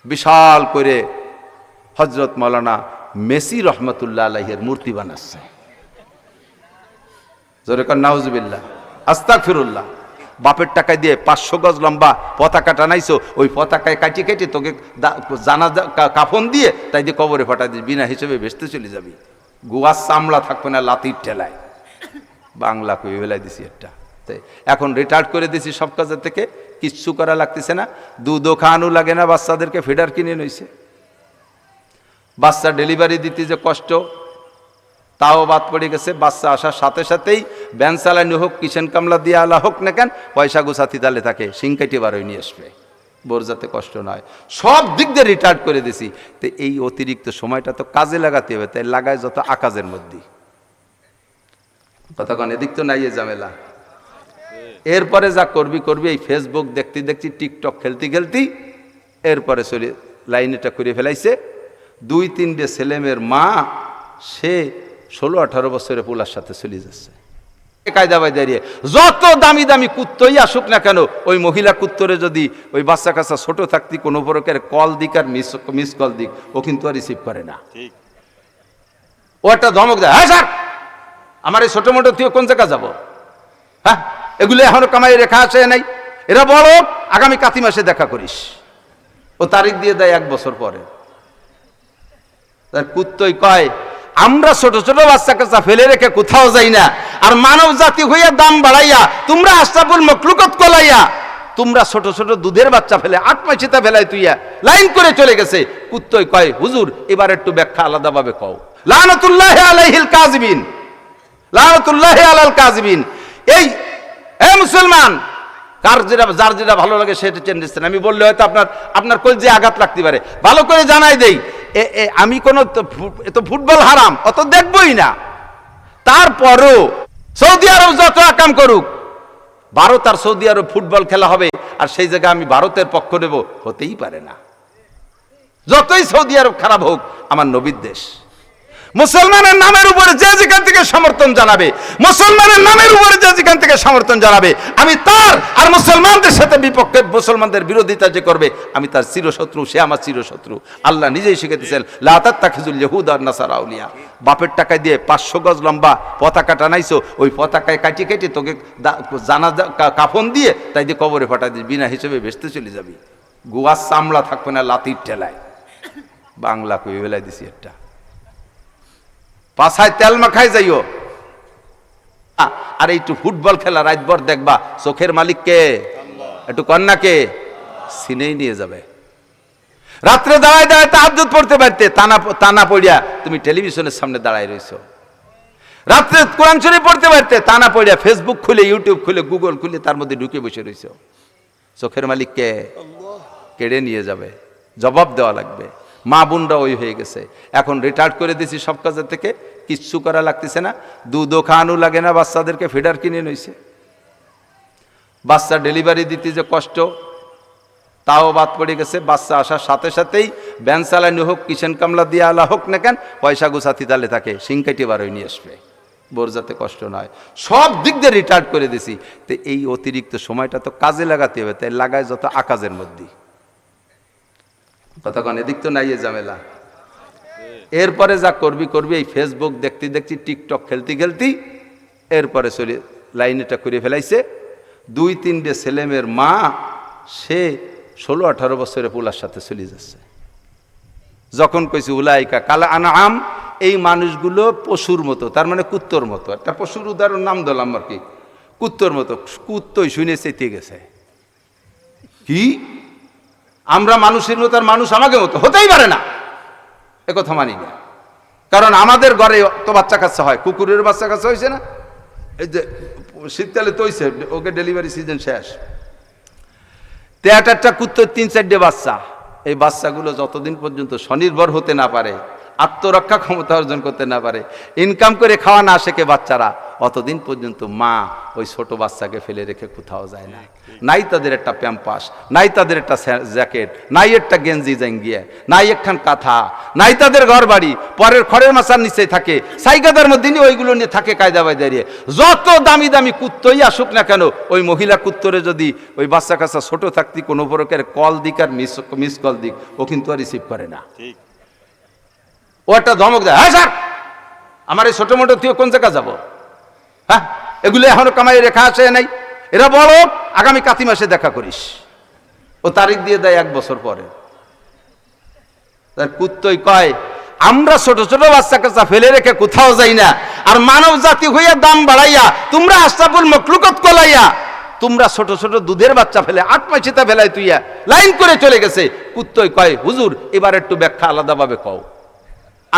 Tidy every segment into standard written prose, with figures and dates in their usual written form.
বিশাল করে হযরত মাওলানা মেসি রহমতুল্লাহ আলাইহির মূর্তি বানাচ্ছে। জোরে কর নাউজুবিল্লাহ, আস্তাগফিরুল্লাহ। বাপের টাকা দিয়ে 500 গজ লম্বা পতাকা টানাইছো, ওই পতাকায় কাটি কেটে তোকে জানাজা কাফন দিয়ে তাই দিয়ে কবরে ফাটা দিস, বিনা হিসেবে ভেস্তে চলে যাবি। গুয়ার চামড়া থাকবে না লাতির ঠেলায়। বাংলা কই বেলায় দিছি একটা। এখন রিটায়ার্ড করে দিছি সব কাজের থেকে, কিচ্ছু করা লাগতেছে না, দুধও খাওয়ানো লাগে না, বাচ্চাদেরকে ফিডার কিনে নইছে। বাচ্চা ডেলিভারি দিতে যে কষ্ট তাও বাদ পড়ে গেছে। বাচ্চা আসার সাথে সাথেই ব্যান চালানি হোক, কিচেন কামলা দিয়ে আলা হোক না কেন, পয়সা গুছাতি তালে থাকে, সিংকাইটি বারোই নিয়ে আসবে, বোর যাতে কষ্ট নয়। সব দিক দিয়ে রিটায়ার্ড করে দিছি। তো এই অতিরিক্ত সময়টা তো কাজে লাগাতে হবে, তাই লাগায় যত আকাজের মধ্যে। কতক্ষণ এদিক তো নাই এ ঝামেলা। এরপরে যা করবি করবি, এই ফেসবুক দেখতে দেখছি, টিকটক খেলতে খেলতেই এরপরে চলে লাইনটা করে ফেলাইছে। 2-3টে ছেলেমেয়ের মা, সে 16-18 বছরের পোলার সাথে চলে যাচ্ছে কায়দা বাই দাঁড়িয়ে। যত দামি দামি কুত্তই আসুক না কেন, ওই মহিলা কুত্তরে যদি ওই বাচ্চা কাচ্চা ছোট থাকতে কোনো প্রকার কল দিক আর মিস কল দিক, ও কিন্তু আর রিসিভ করে না। ও একটা ধমক দেয়, হ্যাঁ স্যার আমার এই ছোট মোটো তুই কোন জায়গা যাবো, হ্যাঁ এগুলো এখনো কামাই রেখা আসে নাই, এরা বড় আগামী কাতি মাসে দেখা করিস। ও তারিখ দিয়ে দেয় 1 বছর পরে। তার কুত্তই কয়, আমরা ছোট ছোট বাচ্চা কাচ্চা ফেলে রেখে কোথাও যাই না, আর মানব জাতি হইয়া দাম বাড়াইয়া তোমরা আশরাফুল মখলুকাত কলাইয়া তোমরা ছোট ছোট দুধের বাচ্চা ফেলে 8 মাসিতা ফেলাই তুইয়া লাইন করে চলে গেছে। কুত্তই কয়, হুজুর এবার একটু ব্যাখ্যা আলাদাভাবে কও। লানাতুল্লাহি আলাইহিল কাযিবিন, লানাতুল্লাহি আলাল কাযিবিন। এই মুসলমান, যার যেটা ভালো লাগে সেটা চেঞ্জেছেন। আমি বললে হয়তো আপনার কলজে আঘাত লাগতে পারে, ভালো করে জানাই দেই, আমি কোন ফুটবল হারাম অত দেখবই না। তারপরও সৌদি আরব যত আকাম করুক, ভারত আর সৌদি আরব ফুটবল খেলা হবে আর সেই জায়গায় আমি ভারতের পক্ষ নেব, হতেই পারে না। যতই সৌদি আরব খারাপ হোক, আমার নবীর দেশ। মুসলমানের নামের উপরে যে যেখান থেকে সমর্থন জানাবে, মুসলমানের নামের উপরে যে যেখান থেকে সমর্থন জানাবে, আমি তার আর মুসলমানদের সাথে বিপক্ষে, মুসলমানদের বিরোধিতা যে করবে, আমি তার চিরশত্রু, সে আমার চিরশত্রু। আল্লাহ নিজেই শিখাইতেছেন, লা তাত্তাখিযুল ইয়াহুদা ওয়ান নাসারা আউলিয়া। বাপের টাকা দিয়ে 500 গজ লম্বা পতাকা টানাইছো, ওই পতাকায় কাটি কেটে তোকে জানাজা কাফন দিয়ে তাই দিয়ে কবরে ফাটা দিস, বিনা হিসেবে ভেস্তে চলে যাবি। গুয়ার চামড়া থাকবে না লাতির ঠেলায়। বাংলা কই বেলায় দিছি একটা। পাছায় তেল মাখাই যাইও, আর একটু ফুটবল খেলা রাতভর দেখবা, চোখের মালিককে একটু কন্যাকে সিনেই নিয়ে যাবে। রাত্রে দাঁড়ায় দাঁড়ায় তাহাজ্জুদ পড়তে পারতে, তানা পড়িয়া তুমি টেলিভিশনের সামনে দাঁড়ায় রয়েছো। রাত্রে কোরআন শরীফ পড়তে পারতে, তানা পড়িয়া ফেসবুক খুলে, ইউটিউব খুলে, গুগল খুলে তার মধ্যে ঢুকে বসে রয়েছো। চোখের মালিককে কেড়ে নিয়ে যাবে, জবাব দেওয়া লাগবে। মা বোনরা ওই হয়ে গেছে। এখন রিটায়ার্ড করে দিছি সব কাজের থেকে, কিচ্ছু করা লাগতেছে না, দুধও খাওয়ানো লাগে না, বাচ্চাদেরকে ফিডার কিনে নইছে। বাচ্চা ডেলিভারি দিতে যে কষ্ট তাও বাদ পড়ে গেছে। বাচ্চা আসার সাথে সাথেই ব্যান চালানি হোক, কিচেন কামলা দিয়ে আলা হোক না কেন, পয়সা গুছাতি তালে থাকে, সিংকাইটি বারোই নিয়ে আসবে, বোর যাতে কষ্ট নয়। সব দিক দিয়ে রিটায়ার্ড করে দিছি। তো এই অতিরিক্ত সময়টা তো কাজে লাগাতে হবে, তাই লাগায় যত আকাজের মধ্যে। কতক্ষণ এদিক তো নাই এ ঝামেলা। এরপরে যা করবি করবি, এই ফেসবুক দেখতে দেখছি, টিকটক খেলতে খেলতেই এরপরে চলে লাইনটা করে ফেলাইছে। 2-3টে ছেলেমেয়ের মা, সে 16-18 বছরের পোলার সাথে চলে যাচ্ছে। যখন কইছি উলাইকা কাল আনআম, এই মানুষগুলো পশুর মতো, তার মানে কুত্তর মতো। একটা পশুর উদাহরণ নাম দিলাম আর কি, কুত্তর মতো। কুত্তই শুনে চেতে গেছে, কি আমরা মানুষের মতো আর মানুষ আমাকে মতো, হতেই পারে না, একথা মানি না। কারণ আমাদের ঘরে তো বাচ্চা কাচ্চা হয়, কুকুরের বাচ্চা কাচ্চা হয়েছে না, এই যে শীতকালে তো হয়েছে, ওকে ডেলিভারি সিজন শেষ। 1-1টা কুত্তর 3-4টে বাচ্চা। এই বাচ্চাগুলো যতদিন পর্যন্ত স্বনির্ভর হতে না পারে, আত্মরক্ষা ক্ষমতা অর্জন করতে না পারে, ইনকাম করে খাওয়া না শেখে বাচ্চারা, অতদিন পর্যন্ত মা ওই ছোট বাচ্চাকে ফেলে রেখে কোথাও যায় না। নাই তাদের একটা প্যাম্পাস, নাই তাদের একটা জ্যাকেট, নাই একটা গেঞ্জি জাঙ্গিয়া, নাই একখান কাঁথা, নাই তাদের ঘর বাড়ি, পরের খড়ের মাচার নিচে থাকে, সাইকাদার মধ্যে নিয়ে ওইগুলো নিয়ে থাকে কায়দা বাই দাঁড়িয়ে। যত দামি দামি কুত্তই আসুক না কেন, ওই মহিলা কুত্তরে যদি ওই বাচ্চা কাচ্চা ছোট থাকতে কোনো প্রকারের কল দিক আর মিস কল দিক, ও কিন্তু আর রিসিভ করে না। ও একটা ধমক দেয়, হ্যাঁ স্যার আমার এই ছোট মোটো তুই কোন জায়গা যাবো, হ্যাঁ এগুলো এখনো কামাই রেখা আছে নাই, এরা বলো আগামী কাতি মাসে দেখা করিস। ও তারিখ দিয়ে দেয় 1 বছর পরে। তার কুত্তই কয় আমরা ছোট ছোট বাচ্চা কাচ্চা ফেলে রেখে কোথাও যাই না, আর মানব জাতি হইয়া দাম বাড়াইয়া তোমরা আশরাফুল মখলুকাত কলাইয়া তোমরা ছোট ছোট দুধের বাচ্চা ফেলে 8 মাসিতা ফেলাই তুইয়া লাইন করে চলে গেছে। কুত্তই কয় হুজুর এবার একটু ব্যাখ্যা আলাদাভাবে কও।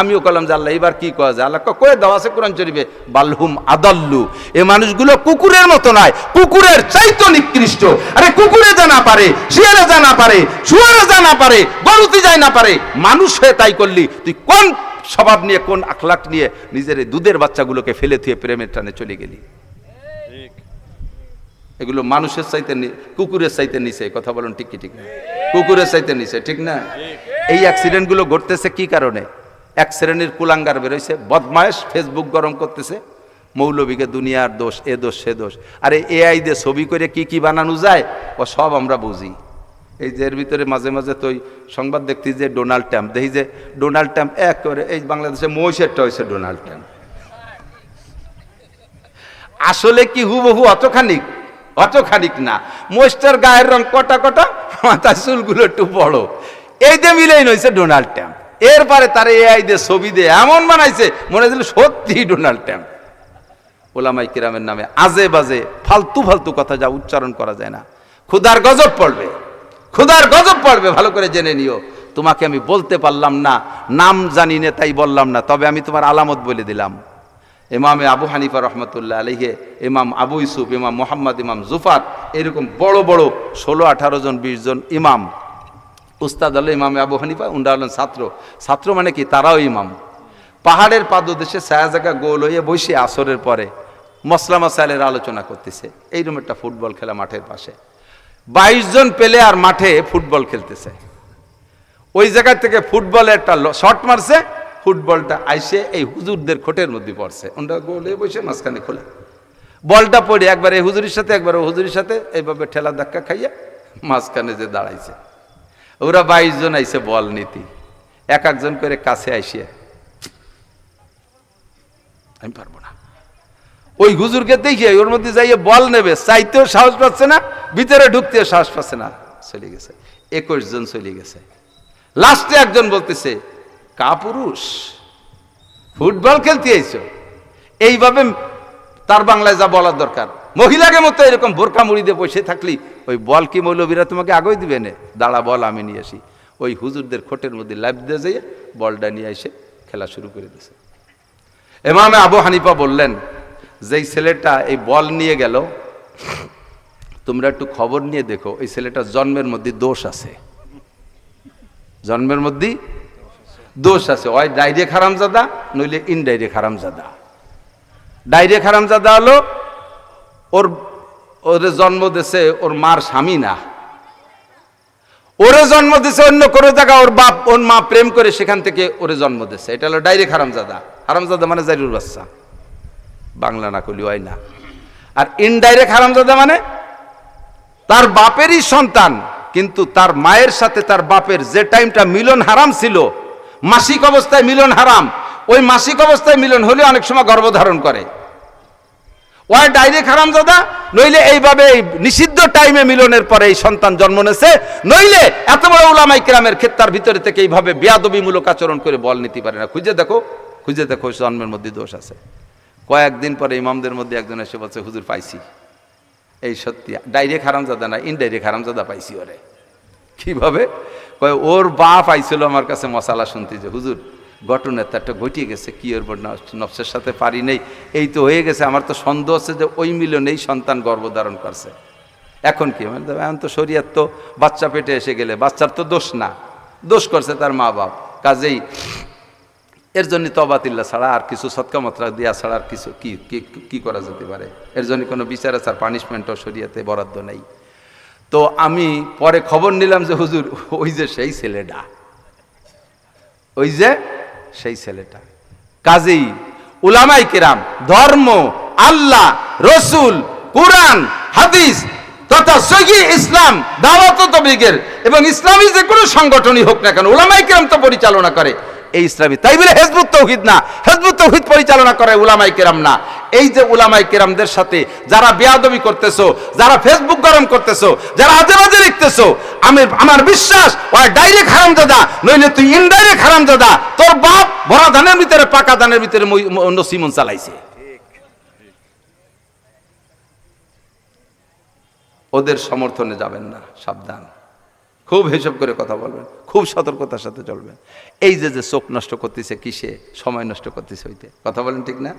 আমিও কলাম যে আল্লাহ এবার কি কওয়া যায়? আল্লাহ কয়ে দেওয়া আছে কোরআন শরীফে, বালহুম আদাল্লু, এ মানুষগুলো কুকুরের মতো নয়, কুকুরের চাইতো নিকৃষ্ট। আরে কুকুরে যা না পারে, শিয়ালে যা না পারে, শুয়ারে যা না পারে, গরুতে যায় না পারে, মানুষ হয়ে তাই করলি, তুই কোন স্বভাব নিয়ে কোন আখলাক নিয়ে নিজের এই দুধের বাচ্চাগুলোকে ফেলে থুয়ে প্রেমের টানে চলে গেলি? এগুলো মানুষের চাইতে কুকুরের চাইতে নিচে, কথা বলুন ঠিক কি ঠিক না? কুকুরের চাইতে নিচে, ঠিক না? এই অ্যাক্সিডেন্ট গুলো ঘটতেছে কি কারণে? এক শ্রেণীর কুলাঙ্গার বেরোইছে, বদমায়েশ, ফেসবুক গরম করতেছে, মৌলবীকে দুনিয়ার দোষ, এ দোষ সে দোষ। আরে এআই দিয়ে ছবি করে কি কি বানানো যায় ও সব আমরা বুঝি। এই যে এর ভিতরে মাঝে মাঝে তো সংবাদ দেখতে যে ডোনাল্ড ট্রাম্প, দেখি যে ডোনাল্ড ট্রাম্প এক করে এই বাংলাদেশে মহিষেরটা হয়েছে ডোনাল্ড ট্রাম্প। আসলে কি হুবহু অতখানিক না, মহিষটার গায়ের রং কটা কটা, মাথার চুলগুলো একটু বড়, এই দিয়ে মিলেই নইছে ডোনাল্ড ট্রাম্প। এরপরে তার এআই দিয়ে ছবি দিয়ে এমন বানাইছে মনে হয়েছিল সত্যি ডোনাল্ড ট্রাম্প। ওলামাই কিরামের নামে আজে বাজে ফালতু ফালতু কথা যা উচ্চারণ করা যায় না, খুদার গজব পড়বে, খুদার গজব পড়বে, ভালো করে জেনে নিও। তোমাকে আমি বলতে পারলাম না, নাম জানি না তাই বললাম না, তবে আমি তোমার আলামত বলে দিলাম। ইমামে আবু হানিফা রহমতুল্লাহ আলাইহি, ইমাম আবু ইউসুফ, ইমাম মোহাম্মদ, ইমাম জুফার, এরকম বড় বড় 16-18 জন 20 জন ইমাম। উস্তাদ হলো ইমামে আবু হানিফা, উন্ডা হলেন ছাত্র মানে কি তারাও ইমাম। পাহাড়ের পাদদেশে ছায়া জায়গা গোল হয়ে বসে আসরের পরে মসলা মাসাইলের আলোচনা করতেছে। এইরকম একটা ফুটবল খেলা মাঠের পাশে, 22 জন পেলে আর মাঠে ফুটবল খেলতেছে। ওই জায়গা থেকে ফুটবলে একটা শট মারছে, ফুটবলটা আইসে এই হুজুরদের খোটের মধ্যে পড়ছে, ওটা গোল হয়ে বসে মাঝখানে খোলা, বলটা পড়ে একবার এই হুজুরির সাথে একবার ও হুজুরির সাথে এইভাবে ঠেলা ধাক্কা খাইয়া মাঝখানে যে দাঁড়াইছে। ওরা 22 জন আইসে বল নীতি, এক একজন করে কাছে আইসিয়ে, আমি পারবো না, ওই হুজুরকে দেখিয়ে ওর মধ্যে যাইয়ে বল নেবে, চাইতেও সাহস পাচ্ছে না, ভিতরে ঢুকতেও সাহস পাচ্ছে না, চলে গেছে। 21 জন চলে গেছে। লাস্টে একজন বলতেছে, কাপুরুষ ফুটবল খেলতে আইছো, এইভাবে তার বাংলায় যা বলার দরকার, মহিলাকে মতো এরকম বোরকা মুড়ি দিয়ে বসে থাকলি ওই বল কি মৌলবীরা তোমাকে আগেই দিবে না? দাঁড়া বল আমি নিয়ে আসি। ওই হুজুরদের খোটের মধ্যে লাইফ দিয়ে যাইয়ে বলটা নিয়ে এসে খেলা শুরু করে দিয়েছে। ইমামে আবু হানিফা বললেন, যেই ছেলেটা এই বল নিয়ে গেল, তোমরা একটু খবর নিয়ে দেখো, এই ছেলেটার জন্মের মধ্যে দোষ আছে, জন্মের মধ্যে দোষ আছে। ওই ডাইরেক্ট হারামজাদা নইলে ইনডাইরেক্ট হারামজাদা। ডাইরেক্ট হারামজাদা হলো ওরে জন্ম দিছে ওর মার স্বামী না, ওরে জন্ম দিছে অন্য কোনো জায়গা, ওর বাপ ওর মা প্রেম করে সেখান থেকে ওরে জন্ম দিছে, এটা হলো ডাইরেক্ট হারামজাদা। হারামজাদা মানে জারির বাচ্চা, বাংলা না করলি হয় না। আর ইনডাইরেক্ট হারামজাদা মানে তার বাপেরই সন্তান, কিন্তু তার মায়ের সাথে তার বাপের যে টাইমটা মিলন হারাম ছিল, মাসিক অবস্থায় মিলন হারাম, ওই মাসিক অবস্থায় মিলন হলে অনেক সময় গর্ভধারণ করে, ওই ডাইরেক্ট হারামজাদা। নইলে এইভাবে নিষিদ্ধ টাইমে মিলনের পরে এই সন্তান জন্ম নেছে, নইলে এত বড় উলামায়ে কেরামের ক্ষেত্রার ভিতরে থেকে এইভাবে বেয়াদবিমূলক আচরণ করে বল নিতে পারে না। খুঁজে দেখো জন্মের মধ্যে দোষ আছে। কয়েকদিন পরে ইমামদের মধ্যে একজন এসে বলছে, হুজুর পাইছি, এই সত্যি ডাইরেক্ট হারামজাদা না ইনডাইরেক্ট হারামজাদা পাইছি। ওরে কিভাবে কয়, ওর বাপ আইছিল আমার কাছে মশালা শুনতে, যে হুজুর ঘটনা তো একটা ঘটিয়ে গেছে, কি ওর নফসের সাথে পারি নেই, এই তো হয়ে গেছে, আমার তো সন্দেহ আছে যে ওই মিলনেই সন্তান গর্ভধারণ করছে। এখন কি মানে, এখন তো শরীয়ত তো বাচ্চা পেটে এসে গেলে বাচ্চার তো দোষ না, দোষ করছে তার মা বাপ, কাজেই এর জন্য তবাতিল্লা ছাড়া আর কিছু সৎকা মাত্রা দেওয়া ছাড়া আর কিছু কি কি করা যেতে পারে? এর জন্য কোনো বিচার আচার পানিশমেন্টও শরীয়তে বরাদ্দ নেই। তো আমি পরে খবর নিলাম যে হুজুর ওই যে সেই ছেলেটা, ওই যে সেই ছেলেটা। কাজেই উলামায়ে কেরাম ধর্ম, আল্লাহ, রসুল, কুরআন, হাদিস তথা সহিহ ইসলাম, দাওয়াত ও তাবলীগের এবং ইসলামী যে কোনো সংগঠনই হোক না কেন উলামায়ে কেরাম তো পরিচালনা করে এই ইসলামী। তাই বলে হিজবুত তাওহীদ না, হিজবুত তাওহীদ পরিচালনা করে উলামায়ে কেরাম না। এই যে উলামায়ে কেরামদের সাথে যারা বেয়াদবি করতেছো, যারা ফেসবুক গরম করতেছো, যারা আজে বাজে লিখতেছো, আমার বিশ্বাস ওই ডাইরেক্ট হারামজাদা, নইলে তুই ইনডাইরেক্ট হারামজাদা। তোর বাপ ভরা ধানের ভিতরে পাকা ধানের ভিতরে নসিমন চালাইছে। ওদের সমর্থনে যাবেন না, সাবধান। খুব হিসাব করে কথা বলবেন, খুব সতর্কতার সাথে চলবেন। এই যে চোখ নষ্ট করতেছে কিসে, সময় নষ্ট করতেছে হইতে, কথা বলেন ঠিক না?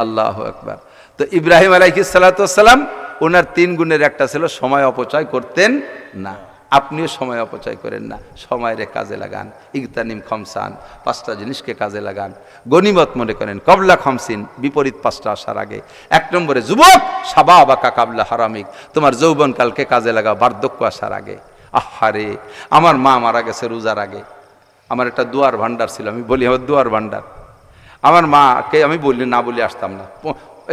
আল্লাহু আকবার। তো ইব্রাহিম আলাইহিস সালাতু ওয়াস সালাম ওনার 3 গুণের একটা ছিল সময় অপচয় করতেন না। আপনিও সময় অপচয় করেন না, সময়ের কাজে লাগান। ইগতানিম খমসান, 5টা জিনিসকে কাজে লাগান। গনিমত মনে করেন কবলা খমসিন, বিপরীত 5টা আসার আগে। 1 নম্বরে যুবক শাবাবাকা কাবলা হারামিক, তোমার যৌবনকালকে কাজে লাগাও বার্ধক্য আসার আগে। আহারে, আমার মা মারা গেছে রোজার আগে। আমার একটা দুয়ার ভান্ডার ছিল, আমি বলি আমার দুয়ার ভান্ডার। আমার মাকে আমি বললি না বলে আসতাম না।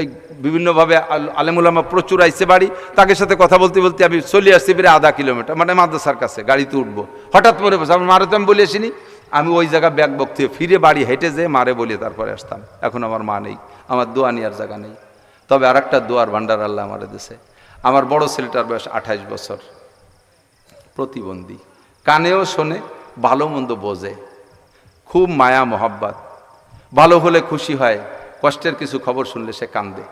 এই বিভিন্নভাবে আলেমুলামা প্রচুর আইসে বাড়ি, তাকে সাথে কথা বলতে বলতে আমি চলে আসছি প্রায় 1/2 কিলোমিটার, মানে মাদ্রাসার কাছে গাড়িতে উঠবো। হঠাৎ মনে বসে আমার মারে তো আমি বলে আসিনি, আমি ওই জায়গা ব্যাগ বক্তি ফিরে বাড়ি হেঁটে যেয়ে মারে বলে তারপরে আসতাম। এখন আমার মা নেই, আমার দোয়া নেওয়ার জায়গা নেই। তবে আর একটা দোয়ার ভান্ডার আল্লাহ আমার দেশে। আমার বড় ছেলেটার বয়স 28 বছর, প্রতিবন্ধী, কানেও শোনে, ভালো মন্দ বোঝে, খুব মায়া মহাব্বত, ভালো হলে খুশি হয়, কষ্টের কিছু খবর শুনলে সে কান্দে,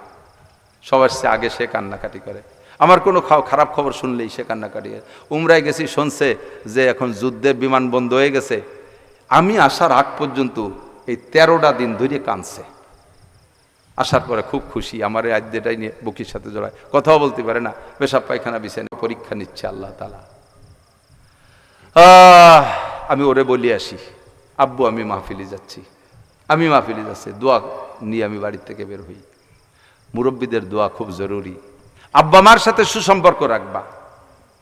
সবার চেয়ে আগে সে কান্নাকাটি করে। আমার কোনো খারাপ খবর শুনলেই সে কান্নাকাটি করে। উমরায় গেছি, শুনছে যে এখন যুদ্ধের বিমান বন্ধ হয়ে গেছে। আমি আসার আগ পর্যন্ত এই 13টা দিন ধরে কাঁদছে। আসার পরে খুব খুশি, আমার এই আদ্যটাই নিয়ে বুকির সাথে জড়ায়, কথাও বলতে পারে না, পেশাব পায়খানা বিছানায় পরীক্ষা নিচ্ছে আল্লাহ তাআলা। আমি ওরে বলি আসি, আব্বু আমি মাহফিলে যাচ্ছি, আমি মাহফিলে যাচ্ছি, দোয়া নিয়ে আমি বাড়ির থেকে বের হই। মুরব্বীদের দোয়া খুব জরুরি। আব্বা মার সাথে সুসম্পর্ক রাখবা।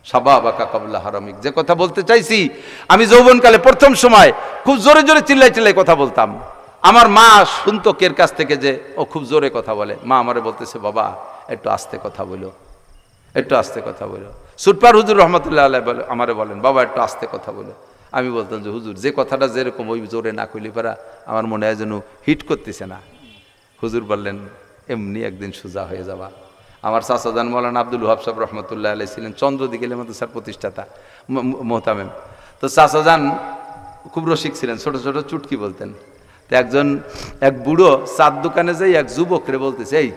শাবাবাকা কাবলা হারামিক, যে কথা বলতে চাইছি, আমি যৌবনকালে প্রথম সময় খুব জোরে জোরে চিল্লাই চিল্লাই কথা বলতাম। আমার মা শুনতো কের কাছ থেকে যে ও খুব জোরে কথা বলে। মা আমারে বলতেছে, বাবা একটু আস্তে কথা বলো, একটু আস্তে কথা বলো। সুটপার হুজুর রহমতুল্লাহ আলাইহি আমারে বলেন, বাবা একটু আস্তে কথা বলো। আমি বলতাম যে হুজুর যে কথাটা যেরকম ওই জোরে না কইলে পারা আমার মনে হয় যেন হিট করতেছে না। হুজুর বললেন, এমনি একদিন সোজা হয়ে যাবা। আমার চাচাজান মৌলানা আব্দুল ওয়াহাব সাহেব রহমতুল্লাহ আলাইহি ছিলেন চন্দ্রদিঘি মাদ্রাসার প্রতিষ্ঠাতা, মোহতামেম। তো চাচাজান খুব রসিক ছিলেন, ছোট ছোট চুটকি বলতেন। তো এক বুড়ো চার দোকানে যাই এক যুবকরে বলতেছে, এই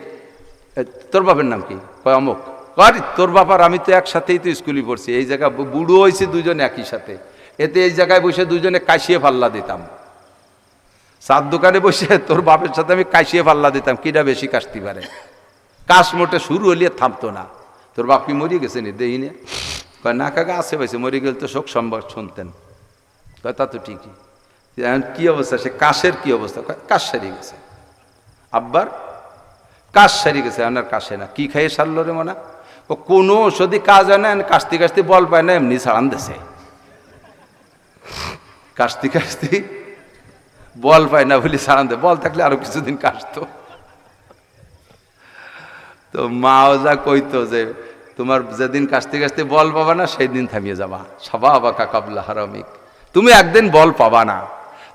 তোর বাপের নাম কি? কয় অমুক। আরে তোর বাবার, আমি তো একসাথেই তো স্কুলে পড়ছি, এই জায়গা বুড়ো হয়েছে দুজন একই সাথে, এতে এই জায়গায় বসে দুজনে কাশিয়ে পাল্লা দিতাম। চার দোকানে বসে তোর বাপের সাথে আমি কাশিয়ে পাল্লা দিতাম, কিটা বেশি কাশতে পারে। কাশ মোটে শুরু হলিয়ে থামতো না। তোর বাপ কি মরিয়ে গেছে নি? দেই নে। কয় না কাকা আছে পাইছে, মরে গেলে তো শোক সংবাদ শুনতেন। কয় তা তো ঠিকই। কি অবস্থা? সে কাশের কি অবস্থা? কাশ সারিয়ে গেছে। আব্বার কাশ সারিয়ে গেছে, আপনার কাশে না। কি খাইয়ে সারলো রে মনে? কোনো ওষুধই কাজ হয় না, কাশতে কাশতে বল পায় না, এমনি ছাড়ান দেশে। কাশতে কাশতে বল পায় না বলি ছাড়ান দে, বল থাকলে আরো কিছুদিন কাশতো। তো মাও যা কইতো যে তোমার যেদিন কাশতে কাশতে বল পাবা না সেই দিন থামিয়ে যাবা। শাবাবাকা কাবলা হারামিক, তুমি একদিন বল পাবা না,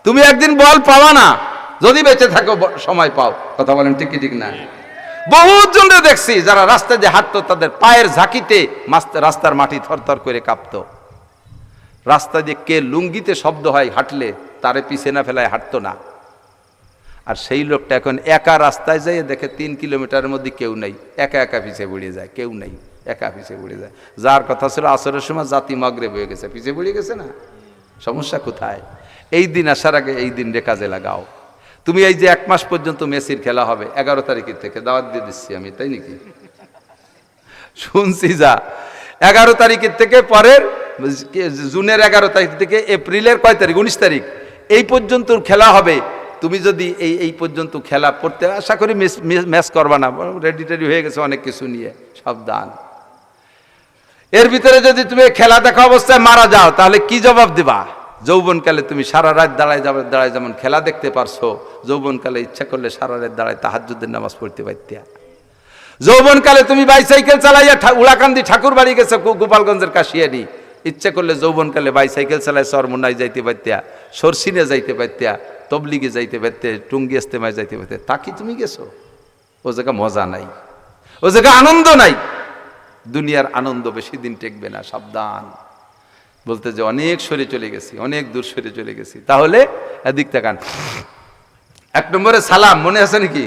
তুমি একদিন বল পাবা না যদি বেঁচে থাকো, সময় পাও। কথা বলেন ঠিক কি ঠিক না? বহুত জনরে দেখছি যারা রাস্তায় যে হাঁটতো তাদের পায়ের ঝাঁকিতে রাস্তার মাটি থরথর করে কাঁপতো। রাস্তা দিয়ে কে লুঙ্গিতে শব্দ হয় হাঁটলে তারে পিছে না ফেলায় হাঁটতো না। আর সেই লোকটা এখন একা রাস্তায় যায়, দেখে 3 কিলোমিটারের মধ্যে কেউ নেই, একা একা পিছে বুড়িয়ে যায়, কেউ নেই, একা পিছে বুড়িয়ে যায়। যার কথা ছিল আসরের সময় জাতি মাগরিব হয়ে গেছে, পিছে বুড়িয়ে গেছে না। সমস্যা কোথায়? এই দিন আসার আগে এই দিন রে কাজে লাগাও। তুমি এই যে 1 মাস পর্যন্ত মেসির খেলা হবে, 11 তারিখের থেকে দাওয়াত দিয়ে দিচ্ছি আমি, তাই নাকি? শুনছি যা 11 তারিখের থেকে পরের জুনের 11 তারিখ থেকে এপ্রিলের কয় তারিখ? 19 তারিখ এই পর্যন্ত খেলা হবে। তুমি যদি এই পর্যন্ত খেলা পড়তে, আশা করি ম্যাচ করবা না, রেডি টেডি হয়ে গেছে অনেক কিছু নিয়ে, সাবধান। এর ভিতরে যদি তুমি খেলা দেখা অবস্থায় মারা যাও তাহলে কি জবাব দিবা? যৌবনকালে তুমি সারা রাত দাঁড়ায় যেমন খেলা দেখতে পারছো, যৌবনকালে ইচ্ছা করলে সারা রাত দাঁড়ায় তাহাজ্জুদের নামাজ পড়তে পারতিয়া। যৌবনকালে তুমি বাইসাইকেল চালাইয়া উড়াকান্দি ঠাকুর বাড়ি গেছো গোপালগঞ্জের কাশিয়ারি, ইচ্ছা করলে যৌবনকালে বাইসাইকেল চালায় চরমুনায় যাইতে পারতিয়া, সরসিনে যাইতে পারতিয়া, তবলিগে যাইতে পারতে, টুঙ্গি ইস্তেমায় যাইতে পারতে। তা কি তুমি গেছো? ও জায়গা মজা নাই, ও জায়গা আনন্দ নাই। দুনিয়ার আনন্দ বেশি দিন টেকবে না, সাবধান। বলতে যে অনেক সরে চলে গেছি, অনেক দূর সরে চলে গেছি। তাহলে এদিক তাকান। 1 নম্বরে সালাম, মনে আছে নাকি?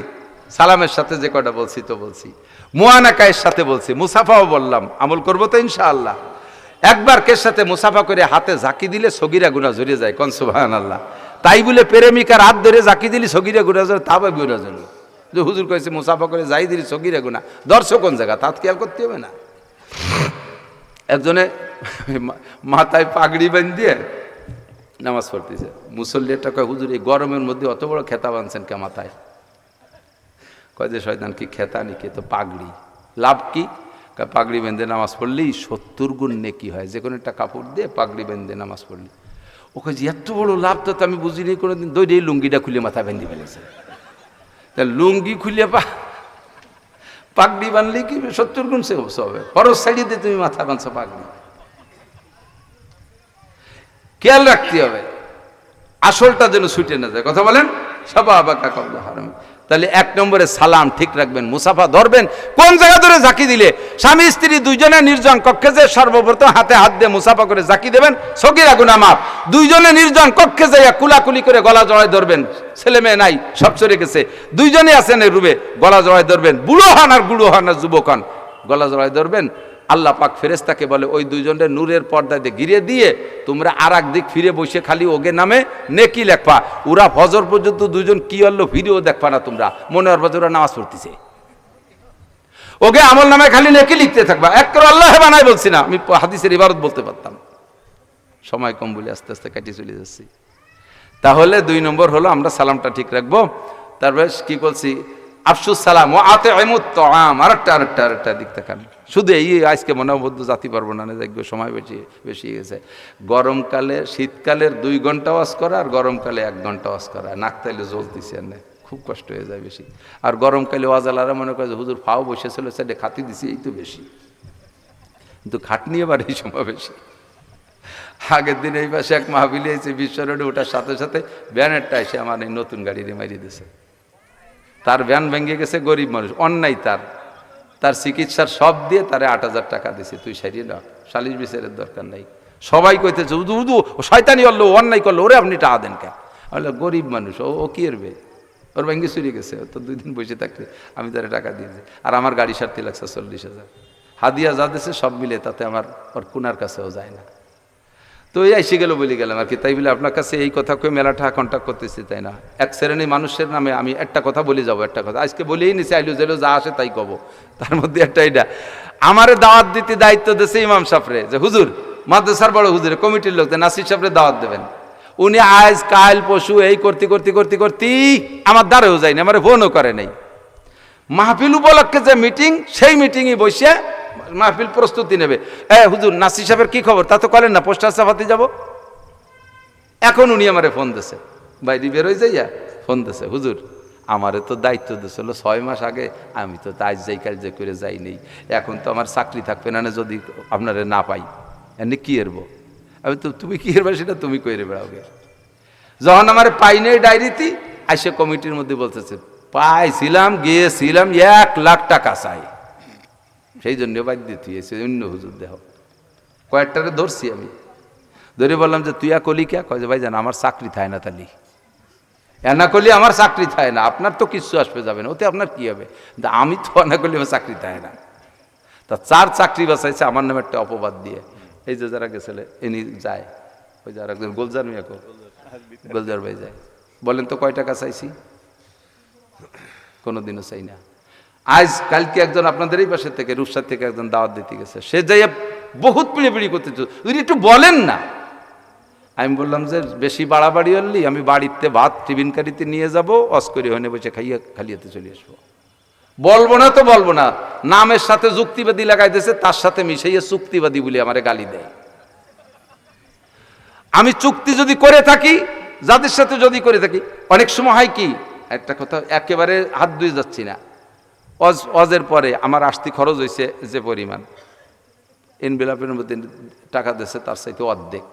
সালামের সাথে যে কটা বলছি তো বলছি, মুআনাকায়ের সাথে বলছি, মুসাফাও বললাম, আমল করবো তো ইনশাআল্লাহ। একবার কের সাথে মুসাফা করে হাতে ঝাঁকি দিলে সগীরা গুনাহ ঝরে যায়, কোন সুবহানাল্লাহ। তাই বলে প্রেমিকার হাত ধরে ঝাঁকি দিলি সগীরা গুনাহ ঝরে, তা বা গুনাহ ঝরে। যে হুজুর কইছে মুসাফা করে যাই দিলি সগীরা গুনাহ, দর্শক কোন জায়গা তা খেয়াল করতে হবে না। একজনে মাথায় পাগড়ি বাঁধিয়ে নামাজ পড়তেছে, মুসল্লিটা কয় হুজুর এই গরমের মধ্যে অত বড় খেতা বাঁধছেন কে মাথায়? কয় যে শয়তান কি খেতা নাকি, তো পাগড়ি। লাভ কি? পাগড়ি বেঁধে নামাজ পড়লেই 70 গুণ নেকি হয়, যে কোনো একটা কাপড় দিয়ে পাগড়ি বেঁধে নামাজ পড়লি। ওকে যে এত বড় লাভ তো আমি বুঝিনি কোনোদিন। দৌড়ে লুঙ্গিটা খুলে মাথায় বেঁধে ফেলেছে। তা লুঙ্গি খুলে পাগড়ি বানলে কি 70 গুণ সে হবে? ফরজ সাইডে দিয়ে তুমি মাথা বাঁধছো পাগড়ি। খেয়াল রাখতে হবে আসলটা যেন ছুটে না যায়। কথা বলেন সাবাবাকা কবলা হারাম। তাহলে 1 নম্বরে সালাম ঠিক রাখবেন, মুসাফা ধরবেন। কোন জায়গা ধরে ঝাঁকি দিলে? স্বামী স্ত্রী দুইজনে নির্জন কক্ষে যে সর্বপ্রথম হাতে হাত দিয়ে মুসাফা করে ঝাঁকি দেবেন, সগীরা গুনাহ মাফ। দুইজনে নির্জন কক্ষে যাইয়া কুলাকুলি করে গলা জড়ায় ধরবেন, ছেলে মেয়ে নাই সব চলে গেছে, দুইজনে আছেন এই রুমে, গলা জড়ায় ধরবেন। বুড়ো হন আর বুড়ো হন আর যুবক হন, গলা জড়ায় ধরবেন। আল্লাহ পাক ফেরেশতাকে বলে ওই দুইজনের নূরের পর্দা দিয়ে ঘিরে দিয়ে তোমরা আর এক দিক ফিরে বসে খালি ওগে নামে নেকি লেখবা। ওরা ফজর পর্যন্ত দুইজন কি হলো ভিডিও দেখবা না, তোমরা মনে হয় ওরা নামাজ পড়তেছে। ওগে আমল নামে খালি নেকি লিখতে থাকবা। এক করে আল্লাহ বানাই বলছি না, আমি হাদিসের ইবারত বলতে পারতাম, সময় কম বলে আস্তে আস্তে কাটিয়ে চলে যাচ্ছি। তাহলে 2 নম্বর হলো আমরা সালামটা ঠিক রাখবো। তারপরে কি বলছি? আফসুস সালাম ও আতিমুত তাআম। আরেকটা দিক দেখান। শুধু এই আজকে মনোবদ্ধ জাতি পারবো না, দেখবে সময় বেশি গেছে। গরমকালে শীতকালের 2 ঘন্টা ওয়াজ করা আর গরমকালে 1 ঘন্টা ওয়াজ করা, নাক তাইলে জ্বলতেছে না, খুব কষ্ট হয়ে যায় বেশি। আর গরমকালে ওয়াজালারা মনে করে যে হুজুর ফাও বসেছিল সেটা খাতি দিছি, এই তো বেশি। কিন্তু খাটনি এবার এই সময় বেশি। আগের দিন এই পাশে এক মাহফিলে এসে বিশ্ব রোডে ওঠার সাথে সাথে ব্যানেরটা এসে আমার এই নতুন গাড়ি মারিয়ে দিয়েছে। তার ভ্যান ভেঙে গেছে, গরিব মানুষ, অন্যায় তার চিকিৎসার সব দিয়ে তারে 8,000 টাকা দিছে, তুই সারিয়ে না, সালিশ বিচারের দরকার নাই। সবাই কইতেছে উদু শয়তানি হলো, অন্যায় করলো, ওরে আপনি টাকা দেন কে? বললো গরিব মানুষ, ও কি করবে, ওর ভেঙে চুরি গেছে, তো 2 দিন বসে থাকলে আমি তারে টাকা দিয়েছি। আর আমার গাড়ি সারতে লাগছে 40,000। হাদিয়া যা দিছে সব মিলে তাতে আমার ওর কোনার কাছেও যায় না। তো এই এসে গেল বলে গেলাম আর কি। তাই বলে আপনার কাছে এই কথা কয়ে মেলাটা কন্ট্যাক্ট করতেছি তাই না। এক শ্রেণী মানুষের নামে আমি একটা কথা বলে যাবো, একটা কথা আজকে বলেই নিছি, আইলু জেলো যা আসে তাই কব। তার মধ্যে একটা এটা, আমারে দাওয়াত দিতে দায়িত্ব দিয়েছে ইমাম সাহেবরে, যে হুজুর মাদ্রাসার বড় হুজুরে কমিটির লোক নাসির সাহেবরে দাওয়াত দেবেন। উনি আজ কাল পশু এই করতে আমার দ্বারেও যায়নি, আমার ফোনও করে নাই। মাহফিল উপলক্ষে যে মিটিং, সেই মিটিংয়ে বসে মাহফিল প্রস্তুতি নেবে। হুজুর নাসির সাহেবের কি খবর, তা তো করেন না, পোস্টার ছাপাতে যাব। এখন উনি আমারে ফোন দিছে, বাইরে বেরোয় যাইয়া ফোন দিছে, হুজুর আমারে তো দায়িত্ব দিয়েছিল 6 মাস আগে, আমি তো আজ যাই কাল যে করে যাই নেই, এখন তো আমার চাকরি থাকবে না যদি আপনারে না পাই, এমনি কি এরবো? আমি তো তুমি কি এরবা সেটা তুমি কইরে বেড়াওগে। যখন আমার পাই নেই ডায়েরিতে, আইসে কমিটির মধ্যে বলতেছে পাইছিলাম, গিয়েছিলাম, 1 লাখ টাকা চাই, সেই জন্য বাদ দিতে অন্য হুজুর দেহ। কয়েকটারে ধরছি আমি, ধরে বললাম যে তুই কলি কে? কয় যে ভাই জান আমার চাকরি থাকে না, তালি এনা করলে আমার চাকরি থাকে না, আপনার তো কিচ্ছু আসবে যাবে না, ওতে আপনার কি হবে? আমি তো এনা করলে আমার চাকরি থাকে না। তা 4 চাকরি বাঁচাইছে আমার নামে একটা অপবাদ দিয়ে। এই যে যারা গেছিলে এনি যায়, ওই যে আর একজন গোলজার মিয়া, গোলজার ভাই যায়, বলেন তো কয় টাকা চাইছি? কোনোদিনও চাই না। আজ কালকে একজন আপনাদের এই পাশের থেকে রূপসার থেকে একজন দাওয়াত দিতে গেছে, সে যাইয়া বহুত পিড়ি করতে, যদি একটু বলেন না আমি বললাম যে বেশি বাড়াবাড়ি হলি আমি বাড়িতে ভাত টিফিনকারিতে নিয়ে যাব, অস্করি হয়ে বসে খাইয়ে খালিয়াতে চলে আসবো। বলবো না তো বলবো না, নামের সাথে যুক্তিবাদী লাগাই দিয়েছে, তার সাথে মিশাইয়ে চুক্তিবাদী বলে আমারে গালি দেয়। আমি চুক্তি যদি করে থাকি, যাদের সাথে যদি করে থাকি, অনেক সময় হয় কি, একটা কথা একেবারে হাত ধুয়ে যাচ্ছি না, অজের পরে আমার আসতি খরচ হয়েছে যে পরিমাণ, এনভেলপের মধ্যে টাকা দিয়েছে তার চাইতে অর্ধেক,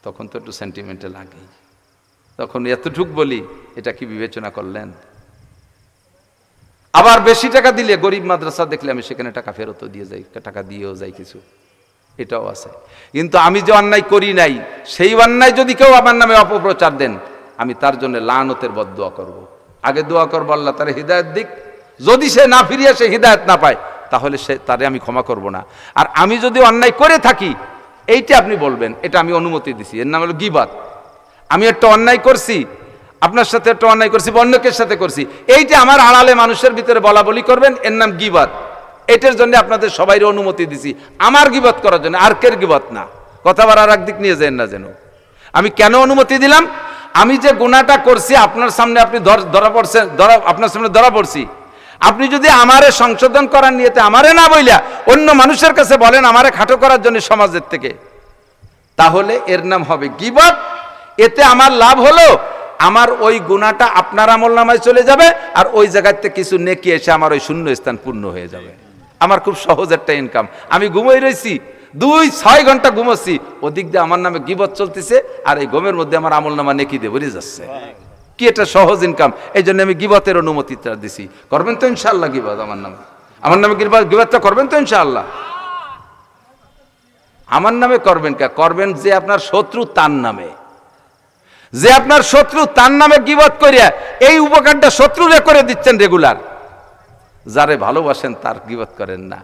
তখন তো একটু সেন্টিমেন্টে লাগেই। তখন এতটুক বলি, এটা কি বিবেচনা করলেন? আবার বেশি টাকা দিলে গরিব মাদ্রাসা দেখলে আমি সেখানে টাকা ফেরতও দিয়ে যাই, টাকা দিয়েও যাই কিছু, এটাও আছে। কিন্তু আমি যে অন্যায় করি নাই, সেই অন্যায় যদি কেউ আমার নামে অপপ্রচার দেন, আমি তার জন্য লানতের বদদুয়া করব। আগে দোয়া করবো আল্লাহ তারে হিদায়াত দিক, যদি সে না ফিরিয়ে সে হিদায়াত না পায় তাহলে সে তারে আমি ক্ষমা করব না। আর আমি যদি অন্যায় করে থাকি, এইটা আপনি বলবেন এটা আমি অনুমতি দিছি, এর নাম হলো গীবাত। আমি একটা অন্যায় করছি, আপনার সাথে একটা অন্যায় করছি, অন্যকের সাথে করছি, এইটা আমার আড়ালে মানুষের ভিতরে বলা বলি করবেন, এর নাম গীবাত। এটার জন্য আপনাদের সবাই অনুমতি দিছি, আমার গীবাত করার জন্য, আর কের গীবাত না। কথা আর একদিক নিয়ে যান না যেন। আমি কেন অনুমতি দিলাম? আমি যে গুনাহটা করছি আপনার সামনে, আপনি ধরা পড়ছেন, আপনার সামনে ধরা পড়ছি, আপনি যদি আমারে সংশোধন করার নিয়েতে আমারে না বইলা অন্য মানুষের কাছে বলেন আমারে খাটো করার জন্য সমাজের থেকে, তাহলে এর নাম হবে গীবত। এতে আমার লাভ হলো, আমার ওই গুনাহটা আপনার আমলনামায় চলে যাবে, আর ওই জায়গাতে কিছু নেকি এসে আমার ওই শূন্য স্থান পূর্ণ হয়ে যাবে। আমার খুব সহজ একটা ইনকাম। আমি ঘুমোই রয়েছি, 2-6 ঘন্টা ঘুমোচ্ছি, ওদিক দিয়ে আমার নামে গীবত চলতেছে, আর এই ঘুমের মধ্যে আমার আমলনামা নেকি দিয়ে ভরে যাচ্ছে। কি এটা সহজ ইনকাম। এই জন্য আমি গীবতের অনুমতিটা দিছি। করবেন তো ইনশাআল্লাহ গীবত আমার নামে গীবতটা করবেন তো ইনশাআল্লাহ? আমার নামে করবেন কে? করবেন যে আপনার শত্রু তার নামে, যে আপনার শত্রু তার নামে গীবত করিয়া এই উপকারটা শত্রুরে করে দিচ্ছেন রেগুলার। যারে ভালোবাসেন তার গীবত করেন না,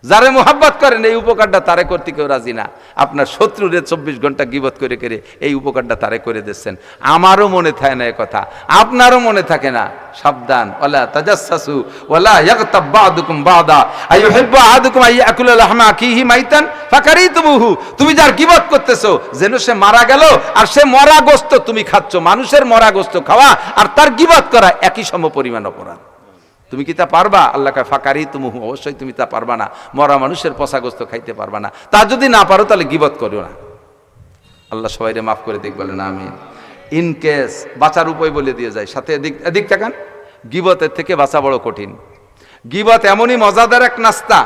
যারে মোহাব্বত করেন এই উপকারটা তারে করতে কেউ রাজি না। আপনার শত্রুরে 24 ঘন্টা গীবত করে করে এই উপকারটা তারে করে দিচ্ছেন। আমারও মনে থাকে না এ কথা, আপনারও মনে থাকে না। সাবধান, ওয়ালা তাজাসসু ওয়ালা ইয়াগতাব বা'দুকুম বা'দা আইয়ুহিব্বু আহাদুকুম আইয়াকুলা লাহমা আখিহি মাইতান ফাকারিতুমুহু। তুমি যার গীবত করতেছো যেন সে মারা গেল, আর সে মরা গোশত তুমি খাচ্ছ। মানুষের মরা গোশত খাওয়া আর তার গীবত করা একই সমপরিমাণ অপরাধ। তুমি কি তা পারবা? আল্লাহ কয় ফাকারিতুমুহু, অবশ্যই তুমি তা পারবা না। মরা মানুষের পচাগোস্ত খাইতে পারবা না। তা যদি না পারো তাহলে গীবত করো না। আল্লাহ সবাইরে মাফ করে দিক, বলেন আমিন। ইন কেস বাঁচার উপায় বলে দিয়ে যায়, সাথে এদিক তাকান। গীবতের থেকে বাঁচা বড় কঠিন। গীবত এমনই মজাদার এক নাস্তা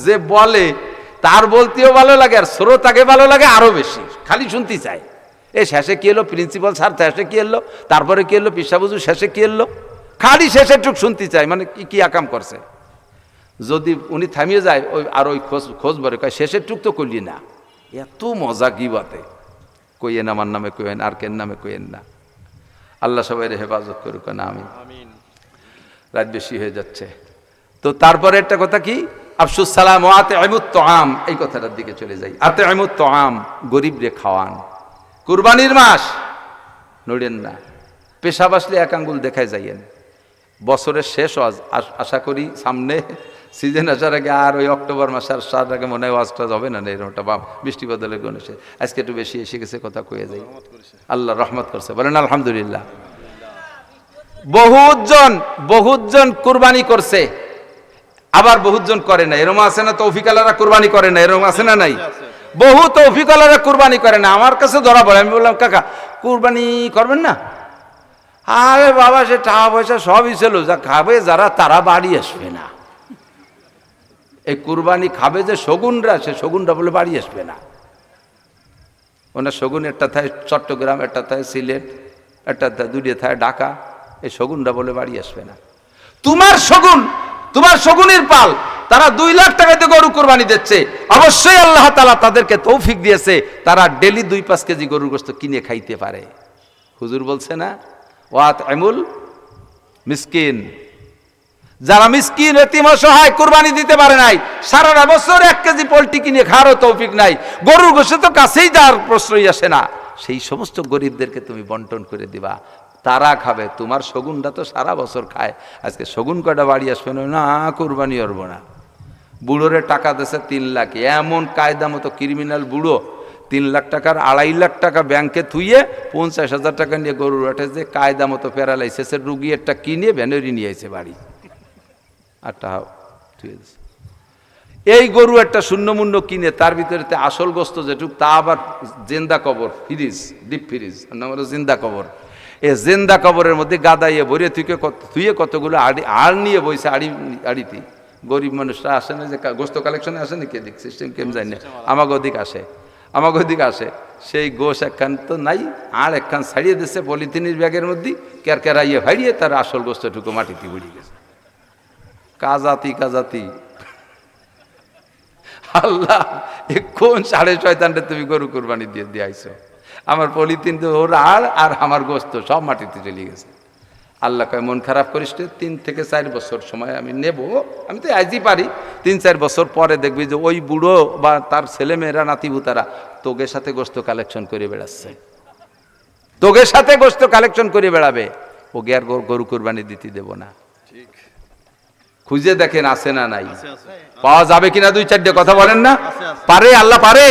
যে বলে তার বলতেও ভালো লাগে, আর শ্রোতাকে ভালো লাগে আরো বেশি, খালি শুনতে চায়। এ শেষে কি এলো প্রিন্সিপাল স্যার, শেষে কি এলো, তারপরে কি এলো পিসাবুজু, শেষে কি এলো, খালি শেষের টুক শুনতে চাই, মানে কি আকাম করছে। যদি উনি থামিয়ে যায় ওই আর ওই খোঁজ বরে কয় শেষের টুক তো করলি না। এত মজা গীবতে, কইয়েন আমার নামে কইয়েন, আর কেন নামে কইয়েন না। আল্লাহ সবাই হেফাজত করুক না, আমি রাত বেশি হয়ে যাচ্ছে। তো তারপরে একটা কথা কি, আফসুস সালাম ও আতইমুত তাআম, এই কথাটার দিকে চলে যাই। আতইমুত তাআম, গরিব রে খাওয়ান। কুরবানির মাস, নড়েন না। পেশাব আসলে এক আঙ্গুল দেখায় যাইয়েন। বছরের শেষ ওয়াজ, আশা করি সামনে সিজন আসার আগে, আর ওই অক্টোবর মাসে আসার আগে মনে হয় ওয়াজটা হবে না, এরকমটা বাপ বৃষ্টি বদলের গণেশে আজকে একটু বেশি এসে গেছে, কথা কয়ে যাই। আল্লাহ রহমত করছে, বলেন আলহামদুলিল্লাহ। বহুতজন কুরবানি করছে, আবার বহুতজন করে না। এরকম আছে না? তৌফিক আলারা কুরবানি করে না, এরকম আছে না? নাই, বহু তৌফিক আলারা কুরবানি করে না। আমার কাছে ধরা পড়ে, আমি বললাম কাকা কুরবানি করবেন না? আরে বাবা, সে টাকা পয়সা সবই ছিল, যা খাবে যারা তারা বাড়ি আসবে না। এই কুরবানি খাবে যে শগুনরা, সে শগুনরা বলে বাড়ি আসবে না। ওনার শগুন একটা থাকে চট্টগ্রাম, একটা থাকে সিলেট, একটা দুটিয়ে থাকে ঢাকা। এই শগুনরা বলে বাড়ি আসবে না। তোমার শগুনের পাল, তারা 2 লাখ টাকাতে গরু কুরবানি দিচ্ছে। অবশ্যই আল্লাহ তাআলা তাদেরকে তৌফিক দিয়েছে, তারা ডেলি 2-5 কেজি গরুর গোশত কিনে খাইতে পারে। হুজুর বলছে না, ওয়াতইমুল মিসকিন, যারা মিসকিন এতিম অসহায় কুরবানি দিতে পারে নাই, সারা বছর 1 কেজি পোল্ট্রি কিনে খাওয়ারও তৌফিক নাই, গরুর গোশত তো কাছেই যার প্রশ্রয় আসে না, সেই সমস্ত গরিবদেরকে তুমি বন্টন করে দিবা, তারা খাবে। তোমার শগুনটা তো সারা বছর খায়, আজকে শগুন কয়টা বাড়ি আসবে না, কুরবানি করবো না। বুড়োরে টাকা দিয়েছে 3 লাখ, এমন কায়দা মতো ক্রিমিনাল বুড়ো 3 লাখ টাকার 2.5 লাখ টাকা ব্যাংকে থুইয়ে 50,000 টাকা নিয়ে গরুর হাটে যে কায়দা মতো প্যারালাইসিসের রুগী একটা কিনে ভ্যানেরি নিয়ে এসে বাড়ি আর টাকা থুয়ে দিছে। এই গরু একটা শূন্যমূন্য কিনে তার ভিতরে আসল গোস্ত যেটুক তা আবার জিন্দা কবর, ফ্রিজ, ডিপ ফ্রিজ, নাম হলো জিন্দা কবর। এই জিন্দা কবরের মধ্যে গাদাইয়ে ভরে থুয়ে কতগুলো আড় নিয়ে বইছে আড়িতে। গরিব মানুষরা আসে না, যে গোস্ত কালেকশনে আসে নাকি, এদিক সিস্টেম কেম জানি না, আমাকে ওদিক আসে সেই গোশ একখান তো নাই, আর একখান ছাড়িয়ে দিচ্ছে পলিথিনের ব্যাগের মধ্যে, কেরকেরাইয়ে ভাইড়িয়ে তার আসল গোস্তটুকু মাটিতে বুড়িয়ে গেছে। কাজাতি আল্লাহ, কোন 6.5 তুমি গরু কোরবানি দিয়ে আইছো? আমার পলিথিন তো ওর আর আমার গোস্ত সব মাটিতে চলে গেছে। আল্লাহ কয় মন খারাপ করিস, 3 থেকে 4 বছর সময় আমি নেব, আমি তো আজই পারি, 3-4 বছর পরে দেখবি যে ওই বুড়ো বা তার ছেলেমেয়েরা নাতিভূতারা তোগের সাথে গোস্ত কালেকশন করে বেড়াচ্ছে, তোগের সাথে গোস্ত কালেকশন করে বেড়াবে, ওকে আর গরু কোরবানি দিতে দেব না। খুঁজে দেখেন আছে না নাই, পাওয়া যাবে কিনা 2-4টে কথা বলেন না। পারে, আল্লাহ পারে।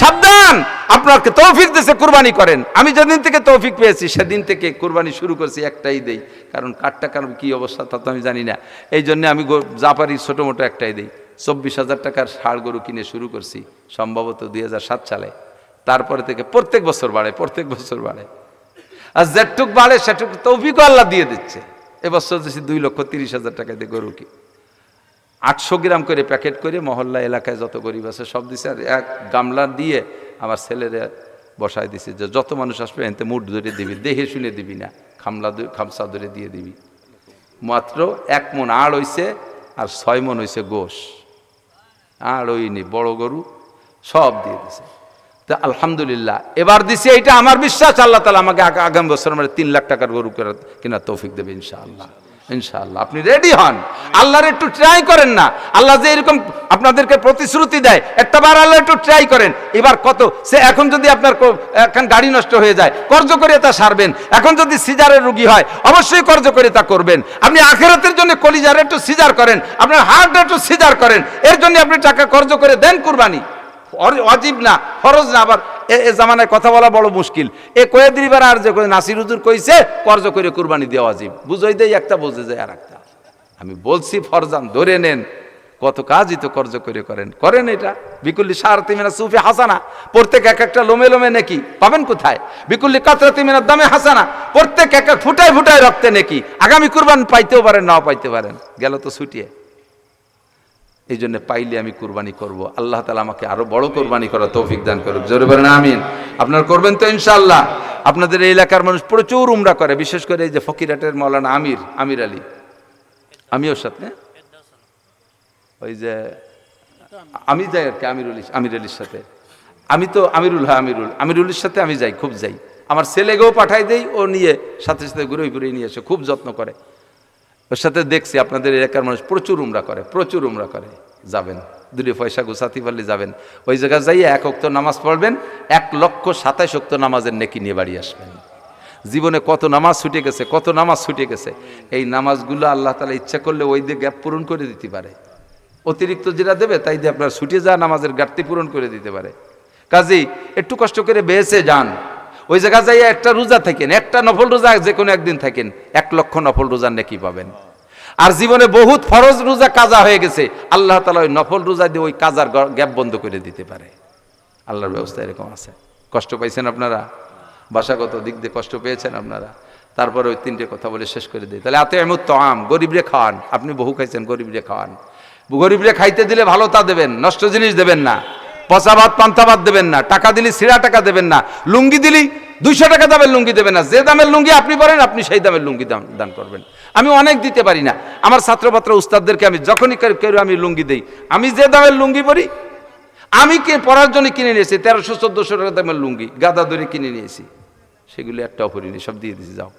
সাবধান, আপনাকে তৌফিক দিয়েছে, কুরবানি করেন। আমি যেদিন থেকে তৌফিক পেয়েছি সেদিন থেকে কুরবানি শুরু করছি, একটাই দেই, কারণ কাঠটা কারণ কি অবস্থা তা তো আমি জানি না, এই জন্য আমি যা পারি ছোটো মোটো একটাই দেই। 24,000 টাকার ষাঁড় গরু কিনে শুরু করছি সম্ভবত 2007 সালে। তারপরে থেকে প্রত্যেক বছর বাড়ে, আর যেটুক বাড়ে সেটুক তৌফিকও আল্লাহ দিয়ে দিচ্ছে। এবছর দিচ্ছি 2,30,000 টাকা দিয়ে গরু কি 800 গ্রাম করে প্যাকেট করে মহল্লা এলাকায় যত গরিব আছে সব দিছে, আর এক গামলা দিয়ে আমার ছেলেরা বসায় দিছে যে যত মানুষ আসবে এতে মুঠ ধরে দিবি, দেখে শুনে দিবি না, খামসা ধরে দিয়ে দিবি। মাত্র 1 মণ আড় হইছে আর 6 মণ হইছে গোশ, আর ওইনি বড় গরু সব দিয়ে দিছে। তো আলহামদুলিল্লাহ এবার দিছে, এইটা আমার বিশ্বাস আল্লাহ তাআলা আমাকে আগামী বছর মানে 3 লাখ টাকার গরু কেনার তৌফিক দেবে ইনশাআল্লাহ। আপনি রেডি হন, আল্লাহর একটু ট্রাই করেন না। আল্লাহ যে এরকম আপনাদেরকে প্রতিশ্রুতি দেয়, একটাবার আল্লাহ একটু ট্রাই করেন। এবার কত সে এখন যদি আপনার এখন গাড়ি নষ্ট হয়ে যায় কর্জ করে তা সারবেন, এখন যদি সিজারের রোগী হয় অবশ্যই কর্জ করে তা করবেন। আপনি আখিরাতের জন্য কলিজার একটু সিজার করেন, আপনার হার্ট একটু সিজার করেন, এর জন্য আপনি টাকা কর্জ করে দেন কুরবানি। ওয়াজিব না, ফরজ না। আবার এ জামানায় কথা বলা বড় মুশকিল। এ কয়ে দিবার আর যে নাসির হুজুর কইছে কর্জ করে কুরবানি দেওয়া ওয়াজিব, বুঝাই দেয় একটা, বুঝে যায় আর একটা। আমি বলছি ফরজান ধরে নেন, কত কাজই তো কর্জ করে করেন এটা। বিকুল্লি শারতি মিনা সুফি হাসানা, প্রত্যেক এক একটা লোমে লোমে নেকি পাবেন কোথায়? বিকুল্লি কাতরাতি মিনাদ দামে হাসানা, প্রত্যেক এক এক ফুটায় রক্তে নেকি। আগামী কুরবান পাইতেও পারেন, নাও পাইতে পারেন, গেল তো ছুটিয়ে। এই জন্য পাইলে আমি কুরবানি করব। আল্লাহ তাআলা আমাকে আরো বড় কুরবানি করার তৌফিক দান করুক, জোরে বলেন আমিন। আপনারা করবেন তো ইনশাআল্লাহ। আপনাদের এই এলাকার মানুষ প্রচুর উমরা করে, বিশেষ করে এই যে ফকিরহাটের মাওলানা আমির আলী, আমিও সাথে ওই যে আমি যাই আর কি আমির আলীর সাথে। আমি তো আমিরুলের সাথে আমি যাই, খুব যাই। আমার ছেলেকেও পাঠাই দেই, ও নিয়ে সাথে সাথে ঘুরে নিয়ে আসে, খুব যত্ন করে। ওর সাথে দেখছি আপনাদের এলাকার মানুষ প্রচুর উমরা করে। যাবেন, 2 পয়সা গুছাতে পারলে যাবেন, ওই জায়গায় যাইয়ে 1 ওয়াক্ত নামাজ পড়বেন, 1,27,000 ওয়াক্ত নামাজের নেকি নিয়ে বাড়ি আসবেন। জীবনে কত নামাজ ছুটে গেছে, এই নামাজগুলো আল্লাহ তাআলা ইচ্ছা করলে ওই দিয়ে গ্যাপ পূরণ করে দিতে পারে। অতিরিক্ত যেটা দেবে তাই দিয়ে আপনার ছুটে যাওয়া নামাজের ঘাটতি পূরণ করে দিতে পারে। কাজেই একটু কষ্ট করে বেঁচে যান, ওই জায়গায় যাইয়া একটা রোজা থাকেন, একটা নফল রোজা যে কোনো একদিন থাকেন, 1 লক্ষ নফল রোজার নেকি পাবেন। আর জীবনে বহুত ফরজ রোজা কাজা হয়ে গেছে, আল্লাহ তাআলা ওই নফল রোজা দিয়ে ওই কাজার গ্যাপ বন্ধ করে দিতে পারে। আল্লাহর ব্যবস্থা এরকম আছে। কষ্ট পাইছেন আপনারা, ভাষাগত দিক দিয়ে কষ্ট পেয়েছেন আপনারা। তারপরে ওই 3টে কথা বলে শেষ করে দিই। তাহলে আতিমুত তাআম, গরিবরে খাওয়ান। আপনি বহু খাইছেন, গরিবরে খাওয়ান। গরিবরে খাইতে দিলে ভালো তা দেবেন, নষ্ট জিনিস দেবেন না, পচা ভাত পান্তা ভাত দেবেন না, টাকা দিলি ছিঁড়া টাকা দেবেন না, লুঙ্গি দিলি 200 টাকা দামের লুঙ্গি দেবেন না। যে দামের লুঙ্গি আপনি পরেন আপনি সেই দামের লুঙ্গি দান করবেন। আমি অনেক দিতে পারি না, আমার ছাত্রপাত্র উস্তাদদেরকে আমি যখনই কেউ আমি লুঙ্গি দেই, আমি যে দামের লুঙ্গি পরি, আমি পরার জন্য কিনে নিয়েছি 1300-1400 টাকা দামের লুঙ্গি, গাদা ধরে কিনে নিয়েছি, সেগুলি একটাও পরিনি, সব দিয়ে দিয়েছি। যাও,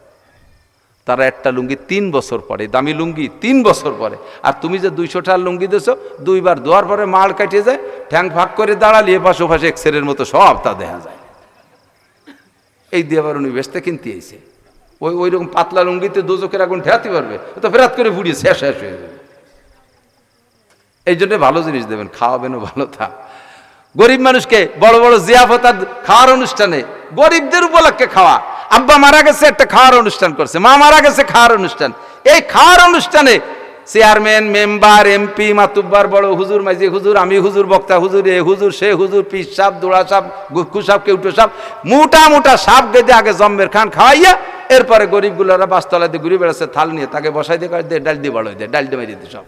তারা একটা লুঙ্গি 3 বছর পরে, দামি লুঙ্গি 3 বছর পরে। আর তুমি যে 200 টাকার লুঙ্গি দিয়েছো, 2 বার ধোয়ার পরে মাড় কাটিয়ে যায়, ঠ্যাং ফাঁক করে দাঁড়ালি পাশে এক্সের মতো সব তা দেখা যায়। এই দিয়ে আবার উনি বেচতে কিনতে এসে ওই রকম পাতলা লুঙ্গিতে দোজখের আগুন ঠেয়াতে পারবে, তো ফেরাত করে ফুড়িয়ে শেষ হয়ে যাবে। এই জন্য ভালো জিনিস দেবেন, খাওয়াবেনও ভালো। গরিব মানুষকে বড় বড় জিয়াফত খাওয়ার অনুষ্ঠানে গরিবদের উপলক্ষে খাওয়া, আব্বা মারা গেছে একটা খাওয়ার অনুষ্ঠান করছে, মা মারা গেছে খাওয়ার অনুষ্ঠান, এই খাওয়ার অনুষ্ঠানে চেয়ারম্যান, মেম্বার, এমপি, মাতুব্বার, বড় হুজুর, মাইজি হুজুর, আমি হুজুর, বক্তা হুজুর, এ হুজুর, সে হুজুর, পিস সাপ, দোড়া সাপ, গুক্কু সাপ, কেউটো সাপ, মোটা মোটা সাপ গেদে আগে জম্মের খান খাওয়াইয়া এরপরে গরিবগুলারা বাসতলা দিয়ে ঘুরে বেড়াচ্ছে থাল নিয়ে, তাকে বসাই দিয়ে ডাল দিয়ে বড় হয়ে দেয়, ডাল দিয়ে মেরে দিতে সব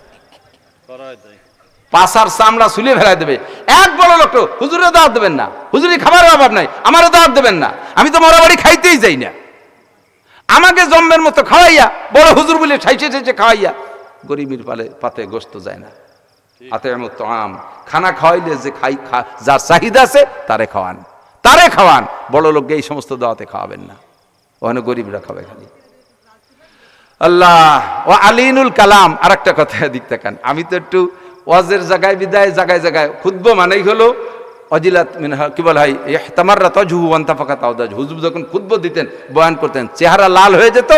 পাশার চামড়া ছুলিয়ে ফেলাই দেবে। এক বড় লোক হুজুরে দাওয়াত দেবেন না, হুজুরি খাবারের অভাব নাই, আমারও দাওয়াত দেবেন না, আমি তো মরা বাড়ি খাইতেই যাই না, আমাকে জম্মের মতো খাওয়াইয়া বড় হুজুর বলে ঠাইছে ঠাইছে খাওয়াইয়া গরিবের পাতে গোস্ত যায় না। আতে তো আম খানা খাওয়াইলে যে যার চাহিদা আছে তারে খাওয়ান, বড় লোককে এই সমস্ত দাওয়াতে খাওয়াবেন না, ওখানে গরিবরা খাবে খালি। আল্লাহ ও আলিনুল কালাম। আর একটা কথা দিক তাকান, আমি তো একটু ওয়াজের জায়গায় বিদায় জায়গায় জায়গায় খুতবা মানেই হলো অজিলাত মিনহা কি বলা হয় ইহতামাররা তাজহু ওয়ান্তাফাকা তাওদাজ। হুজুর যখন খুতবা দিতেন, বয়ান করতেন, চেহারা লাল হয়ে যেত,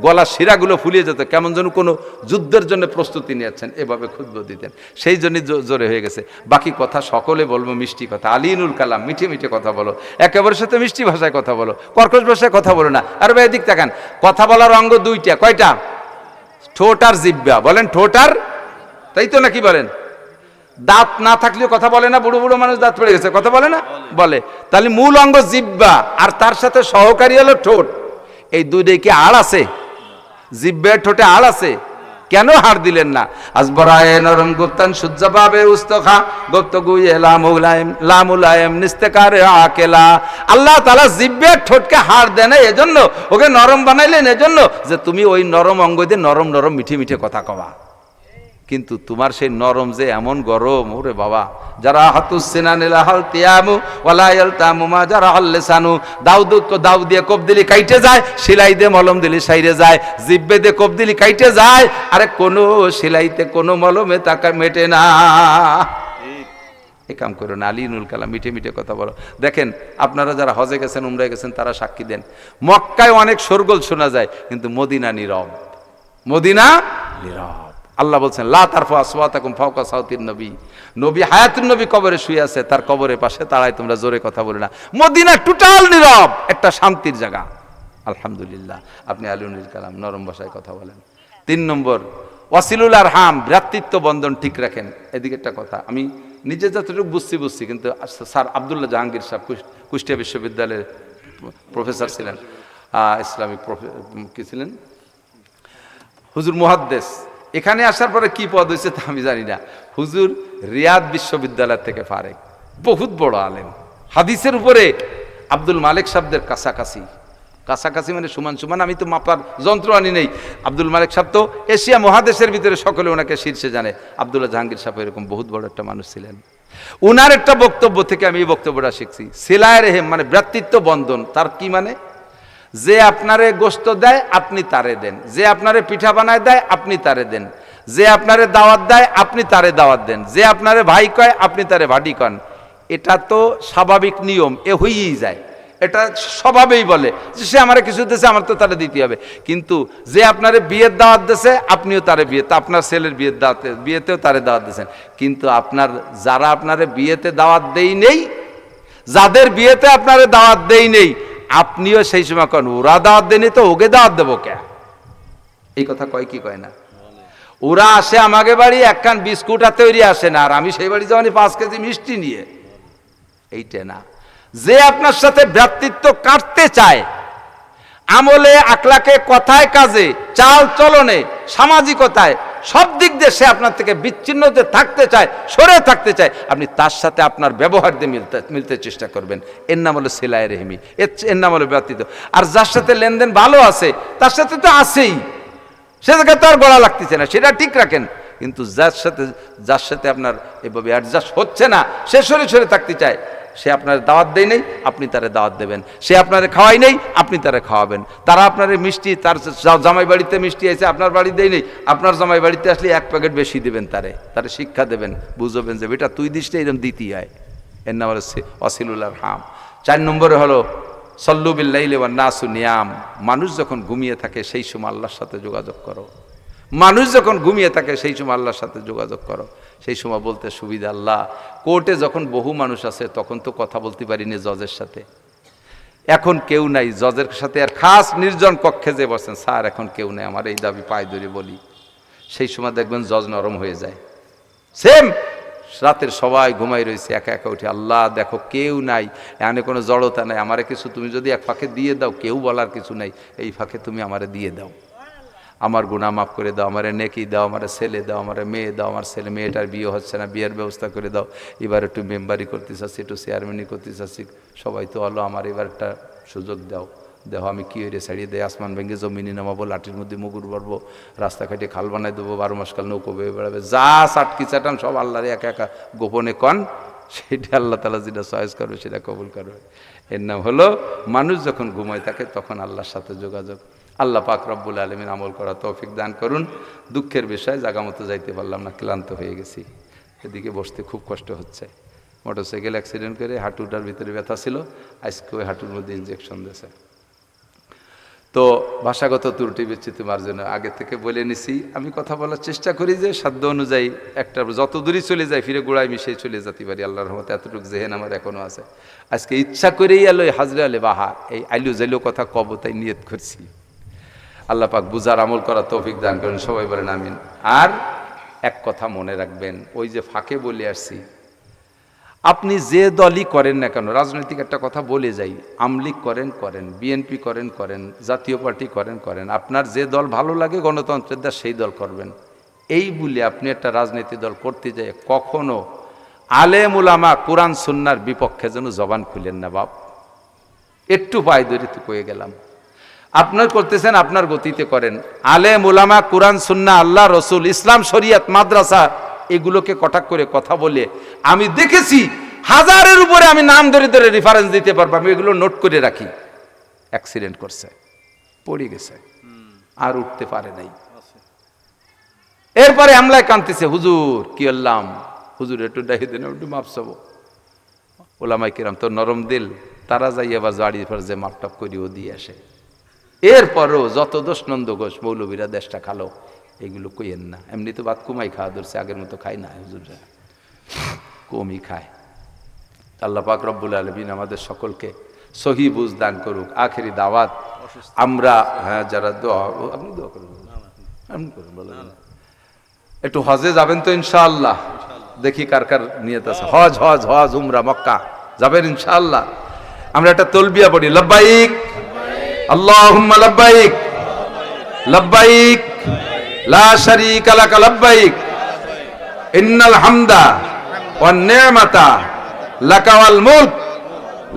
গলার শিরাগুলো ফুলিয়ে যেত, কেমন যেন কোনো যুদ্ধের জন্য প্রস্তুতি নিয়েছেন, এভাবে খুতবা দিতেন, সেই জন্যই জোরে হয়ে গেছে। বাকি কথা সকলে বলবো মিষ্টি কথা, আলিনুল কালাম, মিঠে মিঠে কথা বলো, একেবারে সাথে মিষ্টি ভাষায় কথা বলো, কর্কশ ভাষায় কথা বলো না। আর ভাই এদিক তাকান, কথা বলার অঙ্গ দুইটা, কয়টা? ঠোঁট আর জিহ্বা। বলেন ঠোঁট আর, তাই তো নাকি বলেন? দাঁত না থাকলেও কথা বলে না? বুড়ো বুড়ো মানুষ দাঁত পড়ে গেছে, কথা বলে না? বলে। তাহলে মূল অঙ্গ জিহ্বা, আর তার সাথে সহকারী হলো ঠোঁট। এই দুইটাই কি আড় আছে? জিহ্বার ঠোঁটে আড় আছে? কেন হাড় দিলেন না? আসবরায়ে নরম গুপ্তান সুজ্জাবে উস্তখা গুপ্ত গুয়ে লামুলায়েম নিস্তেকারে আকেলা। আল্লাহ তাআলা জিহ্বার ঠোঁটকে হাড় দেন এজন্য, ওকে নরম বানাইলেন এজন্য যে তুমি ওই নরম অঙ্গ দিয়ে নরম নরম মিঠে মিঠে কথা কবা। কিন্তু তোমার সেই নরম যে এমন গরম, ওরে বাবা, যারা হাতুসিনানিলাহাল তিয়ামু ওয়ালায়াল তামুমা যারা হাল্লেসানু, দাউ দিয়ে কোপ দিলি কাইটে যায়, সেলাই দিয়ে মলম দিলি সাইরে যায়, জিব্বে দিয়ে কোপ দিলি কাইটে যায়, আরে কোনো সেলাইতে কোনো মলমে তাকে মেটে না। এই কাম করো না, আলিনুল কালাম, মিঠে মিঠে কথা বলো। দেখেন আপনারা যারা হজে গেছেন, উমরায় গেছেন, তারা সাক্ষী দেন, মক্কায় অনেক শোরগোল শোনা যায়, কিন্তু মদিনা নীরব, মদিনা নীরব। আল্লাহ বলছেন লা তারফা আসওয়াতাকুম ফাওকা সাওতিন নবী, নবী হায়াতুন নবী কবরে শুয়ে আছে, তার কবরের পাশে দাঁড়ায় তোমরা জোরে কথা বলো না। মদিনা টোটাল নীরব, একটা শান্তির জায়গা। আলহামদুলিল্লাহ, আপনি আলিনুল কালাম, নরম ভাষায় কথা বলেন। 3 নম্বর ওয়াসিলুল আরহাম, ভ্রাতৃত্ব বন্ধন ঠিক রাখেন। এদিকে একটা কথা, আমি নিজে যতটুকু বুঝছি, কিন্তু স্যার আব্দুল্লাহ জাহাঙ্গীর সাহেব কুষ্টিয়া বিশ্ববিদ্যালয়ের প্রফেসর ছিলেন, ইসলামিক কি ছিলেন, হুজুর মুহাদ্দিস। এখানে আসার পরে কি পদ হয়েছে তা আমি জানি না। হুজুর রিয়াদ বিশ্ববিদ্যালয় থেকে ফারেক, বহুত বড় আলেম, হাদিসের উপরে আব্দুল মালিক সাহেবদের কাছাকাছি মানে সমান সমান। আমি তো মাপার যন্ত্র আনি নেই। আব্দুল মালিক সাহেব তো এশিয়া মহাদেশের ভিতরে সকলে ওনাকে শীর্ষে জানে। আব্দুল্লাহ জাহাঙ্গীর সাহেব এরকম বহুত বড় একটা মানুষ ছিলেন। উনার একটা বক্তব্য থেকে আমি এই বক্তব্যটা শিখছি, সিলায়ে রেহেম মানে ভ্রাতৃত্ব বন্ধন। তার কি মানে? যে আপনারে গোস্ত দেয় আপনি তারে দেন, যে আপনারে পিঠা বানায় দেয় আপনি তারে দেন, যে আপনারে দাওয়াত দেয় আপনি তারে দাওয়াত দেন, যে আপনারে ভাই কয় আপনি তারে ভাডি কন। এটা তো স্বাভাবিক নিয়ম, এ হয়েই যায়, এটা স্বভাবেই বলে যে সে আমার কিছু দিয়েছে আমার তো তারে দিতে হবে। কিন্তু যে আপনারে বিয়ের দাওয়াত দিয়েছে আপনিও তারে বিয়েতে, আপনার ছেলের বিয়েতেও তারে দাওয়াত দিয়েছেন, কিন্তু আপনার যারা আপনারে বিয়েতে দাওয়াত দেই নেই, যাদের বিয়েতে আপনারে দাওয়াত দেই নেই, আপনিও সেই সময় কন ওরা দাওয়াত দেয়নি তো ওকে দাওয়াত দেবো কে? এই কথা কয় কি কয় না? ওরা আসে আমাকে বাড়ি একখান বিস্কুট আর তৈরি আসে না, আর আমি সেই বাড়ি যাওয়ানি 5 কেজি মিষ্টি নিয়ে। এইটা না, যে আপনার সাথে ভ্রাতৃত্ব কাটতে চায়, আমলে আকলাকে, কথায় কাজে, চাল চলনে, সামাজিকতায়, সব দিক দিয়ে সে আপনার থেকে বিচ্ছিন্ন যে থাকতে চায়, সরে থাকতে চায়, আপনি তার সাথে আপনার ব্যবহার দিয়ে মিলতে চেষ্টা করবেন। এর নাম হলো সিলায়ে রেহমি, এর নাম হলো ভ্রাতৃত্ব। আর যার সাথে লেনদেন ভালো আছে তার সাথে তো আছেই, সে জায়গায় তো আর গলা লাগতেছে না, সেটা ঠিক রাখেন। কিন্তু যার সাথে আপনার এভাবে অ্যাডজাস্ট হচ্ছে না, সে সরে সরে থাকতে চায়, সে আপনার দাওয়াত দেয় নেই আপনি তারে দাওয়াত দেবেন, সে আপনারে খাওয়াই নেই আপনি তারে খাওয়াবেন, তারা আপনার মিষ্টি, তার জামাই বাড়িতে মিষ্টি আছে আপনার বাড়ি দেয় নেই, আপনার জামাই বাড়িতে আসলে 1 প্যাকেট বেশি দেবেন, তারে শিক্ষা দেবেন, বুঝবেন যে বেটা তুই দিসটা এরকম দিতেই হয়। এর নাম হলো ওয়াসিলুল আরহাম। 4 নম্বরে হলো সল্লু বিল লাইলি ওয়ান নাসু নিয়াম, মানুষ যখন ঘুমিয়ে থাকে সেই সময় আল্লাহর সাথে যোগাযোগ করো, মানুষ যখন ঘুমিয়ে থাকে সেই সময় আল্লাহর সাথে যোগাযোগ করো। সেই সময় বলতে সুবিধা, আল্লাহ কোর্টে যখন বহু মানুষ আছে তখন তো কথা বলতে পারিনি জজের সাথে, এখন কেউ নাই, জজের সাথে আর খাস নির্জন কক্ষে যে বসেন, স্যার এখন কেউ নাই, আমার এই দাবি পায়ে ধরে বলি। সেই সময় দেখবেন জজ নরম হয়ে যায়। সেম রাতের সবাই ঘুমাই রয়েছে, একা একা উঠে, আল্লাহ দেখো কেউ নাই, এখানে কোনো জড়তা নাই, আমারে কিছু তুমি যদি এক ফাঁকে দিয়ে দাও, কেউ বলার কিছু নাই, এই ফাঁকে তুমি আমারে দিয়ে দাও, আমার গুনাহ মাফ করে দাও, আমারে নেকি দাও, আমারে ছেলে দাও, আমারে মেয়ে দাও, আমার ছেলে মেয়েটার বিয়ে হচ্ছে না, বিয়ের ব্যবস্থা করে দাও, এবার একটু মেম্বারি করতে চাচ্ছি, একটু চেয়ারম্যানই করতে চাচ্ছি, সবাই তো হলো, আমার এবার একটা সুযোগ দাও, দেখো আমি কি হইরে ছাড়িয়ে দেয়, আসমান ভেঙে জমিনে নামাবো, লাঠির মধ্যে মুগুর বাড়বো, রাস্তা কাটে খাল বানাই দেবো, 12 মাস কাল নৌকো বেয়ে বেড়াবে, যা চাটকি চাটান সব আল্লাহরে একা একা গোপনে কন, সেটা আল্লাহ তাআলা যেটা চয়েস করবে সেটা কবুল করবে। এর নাম হলো মানুষ যখন ঘুমায় থাকে তখন আল্লাহর সাথে যোগাযোগ। আল্লাহ পাক রব্বুল আলামিন আমল করা তৌফিক দান করুন। দুঃখের বিষয় জায়গা মতো যাইতে পারলাম না, ক্লান্ত হয়ে গেছি, এদিকে বসতে খুব কষ্ট হচ্ছে। মোটরসাইকেল অ্যাক্সিডেন্ট করে হাঁটুটার ভিতরে ব্যথা ছিল, আজকে ওই হাঁটুর মধ্যে ইঞ্জেকশন দিয়েছে। তো ভাষাগত ত্রুটি বিচ্যুতি মার্জন্য আগে থেকে বলে নিছি, আমি কথা বলার চেষ্টা করি যে সাধ্য অনুযায়ী একটা যত দূরই চলে যায় ফিরে গোড়ায় মিশিয়ে চলে যেতে পারি, আল্লাহর রহমতে এতটুকু জেহেন আমার এখনো আছে। আজকে ইচ্ছা করেই এলো হাজরে আলে বাহা এই আইলু জাইলু কথা কব, তাই নিয়ত করছি। আল্লাহ পাক বুঝার আমল করা তৌফিক দান করেন, সবাই বলেন আমিন। আর এক কথা মনে রাখবেন, ওই যে ফাঁকে বলে আসছি, আপনি যে দলই করেন না কেন, রাজনৈতিক একটা কথা বলে যাই, আমলিগ করেন করেন, বিএনপি করেন করেন, জাতীয় পার্টি করেন করেন, আপনার যে দল ভালো লাগে গণতন্ত্রের দেশ সেই দল করবেন। এই বলে আপনি একটা রাজনৈতিক দল করতে যায় কখনো আলেম উলামা কোরআন সুন্নাহর বিপক্ষে যেন জবান খুলেন না বাপ, একটু পায়ে ধরে তো কয়ে গেলাম। আপনার করতেছেন আপনার গতিতে করেন, আলেম উলামা কোরআন সুন্নাহ আল্লাহ রসুল ইসলাম শরিয়ত মাদ্রাসা এগুলোকে কটাক্ষ করে কথা বলে আমি দেখেছি হাজারের উপরে, আমি নাম ধরে ধরে রেফারেন্স দিতে পারবো, আমি এগুলো নোট করে রাখি। অ্যাক্সিডেন্ট করছে, পড়ে গেছে, আর উঠতে পারে নাই, এরপরে আমলায় কাঁদতেছে, হুজুর কি আল্লাম, হুজুর একটু ডাহি দেন, একটু মাপ চাবো। ওলামাই কিরাম তো নরম দিল, তারা যাই আবার জাড়িয়ে পর যে মাপটাপ করিও দিয়ে আসে। এরপরও যত দোষ নন্দ ঘোষ মৌলবীরা দেশটা খালো, এগুলো কইয়েন না। এমনি তো ভাত কমাই খাওয়া ধরছে, আগের মতো খাই না, হুজুররা কমই খায়। আল্লাহ পাক রব্বুল আলামিন আমাদের সকলকে সহি বুঝ দান করুক। আখেরি দাওয়াত আমরা, হ্যাঁ যারা দোয়া, আপনি দোয়া করুন, আপনি করুন, বলেন একটু হজে যাবেন তো ইনশাআল্লাহ, দেখি কার কার নিয়ত আছে, হজ হজ হজ উমরা মক্কা যাবেন ইনশাআল্লাহ। আমরা একটা তলবিয়া পড়ি, লব্বাইক আল্লাহুম্মা লব্বাইক লব্বাইক লা শারীকা লাক লব্বাইক ইন্নাল হামদা ওয়ান নি'মাতা লাকা ওয়াল মুলক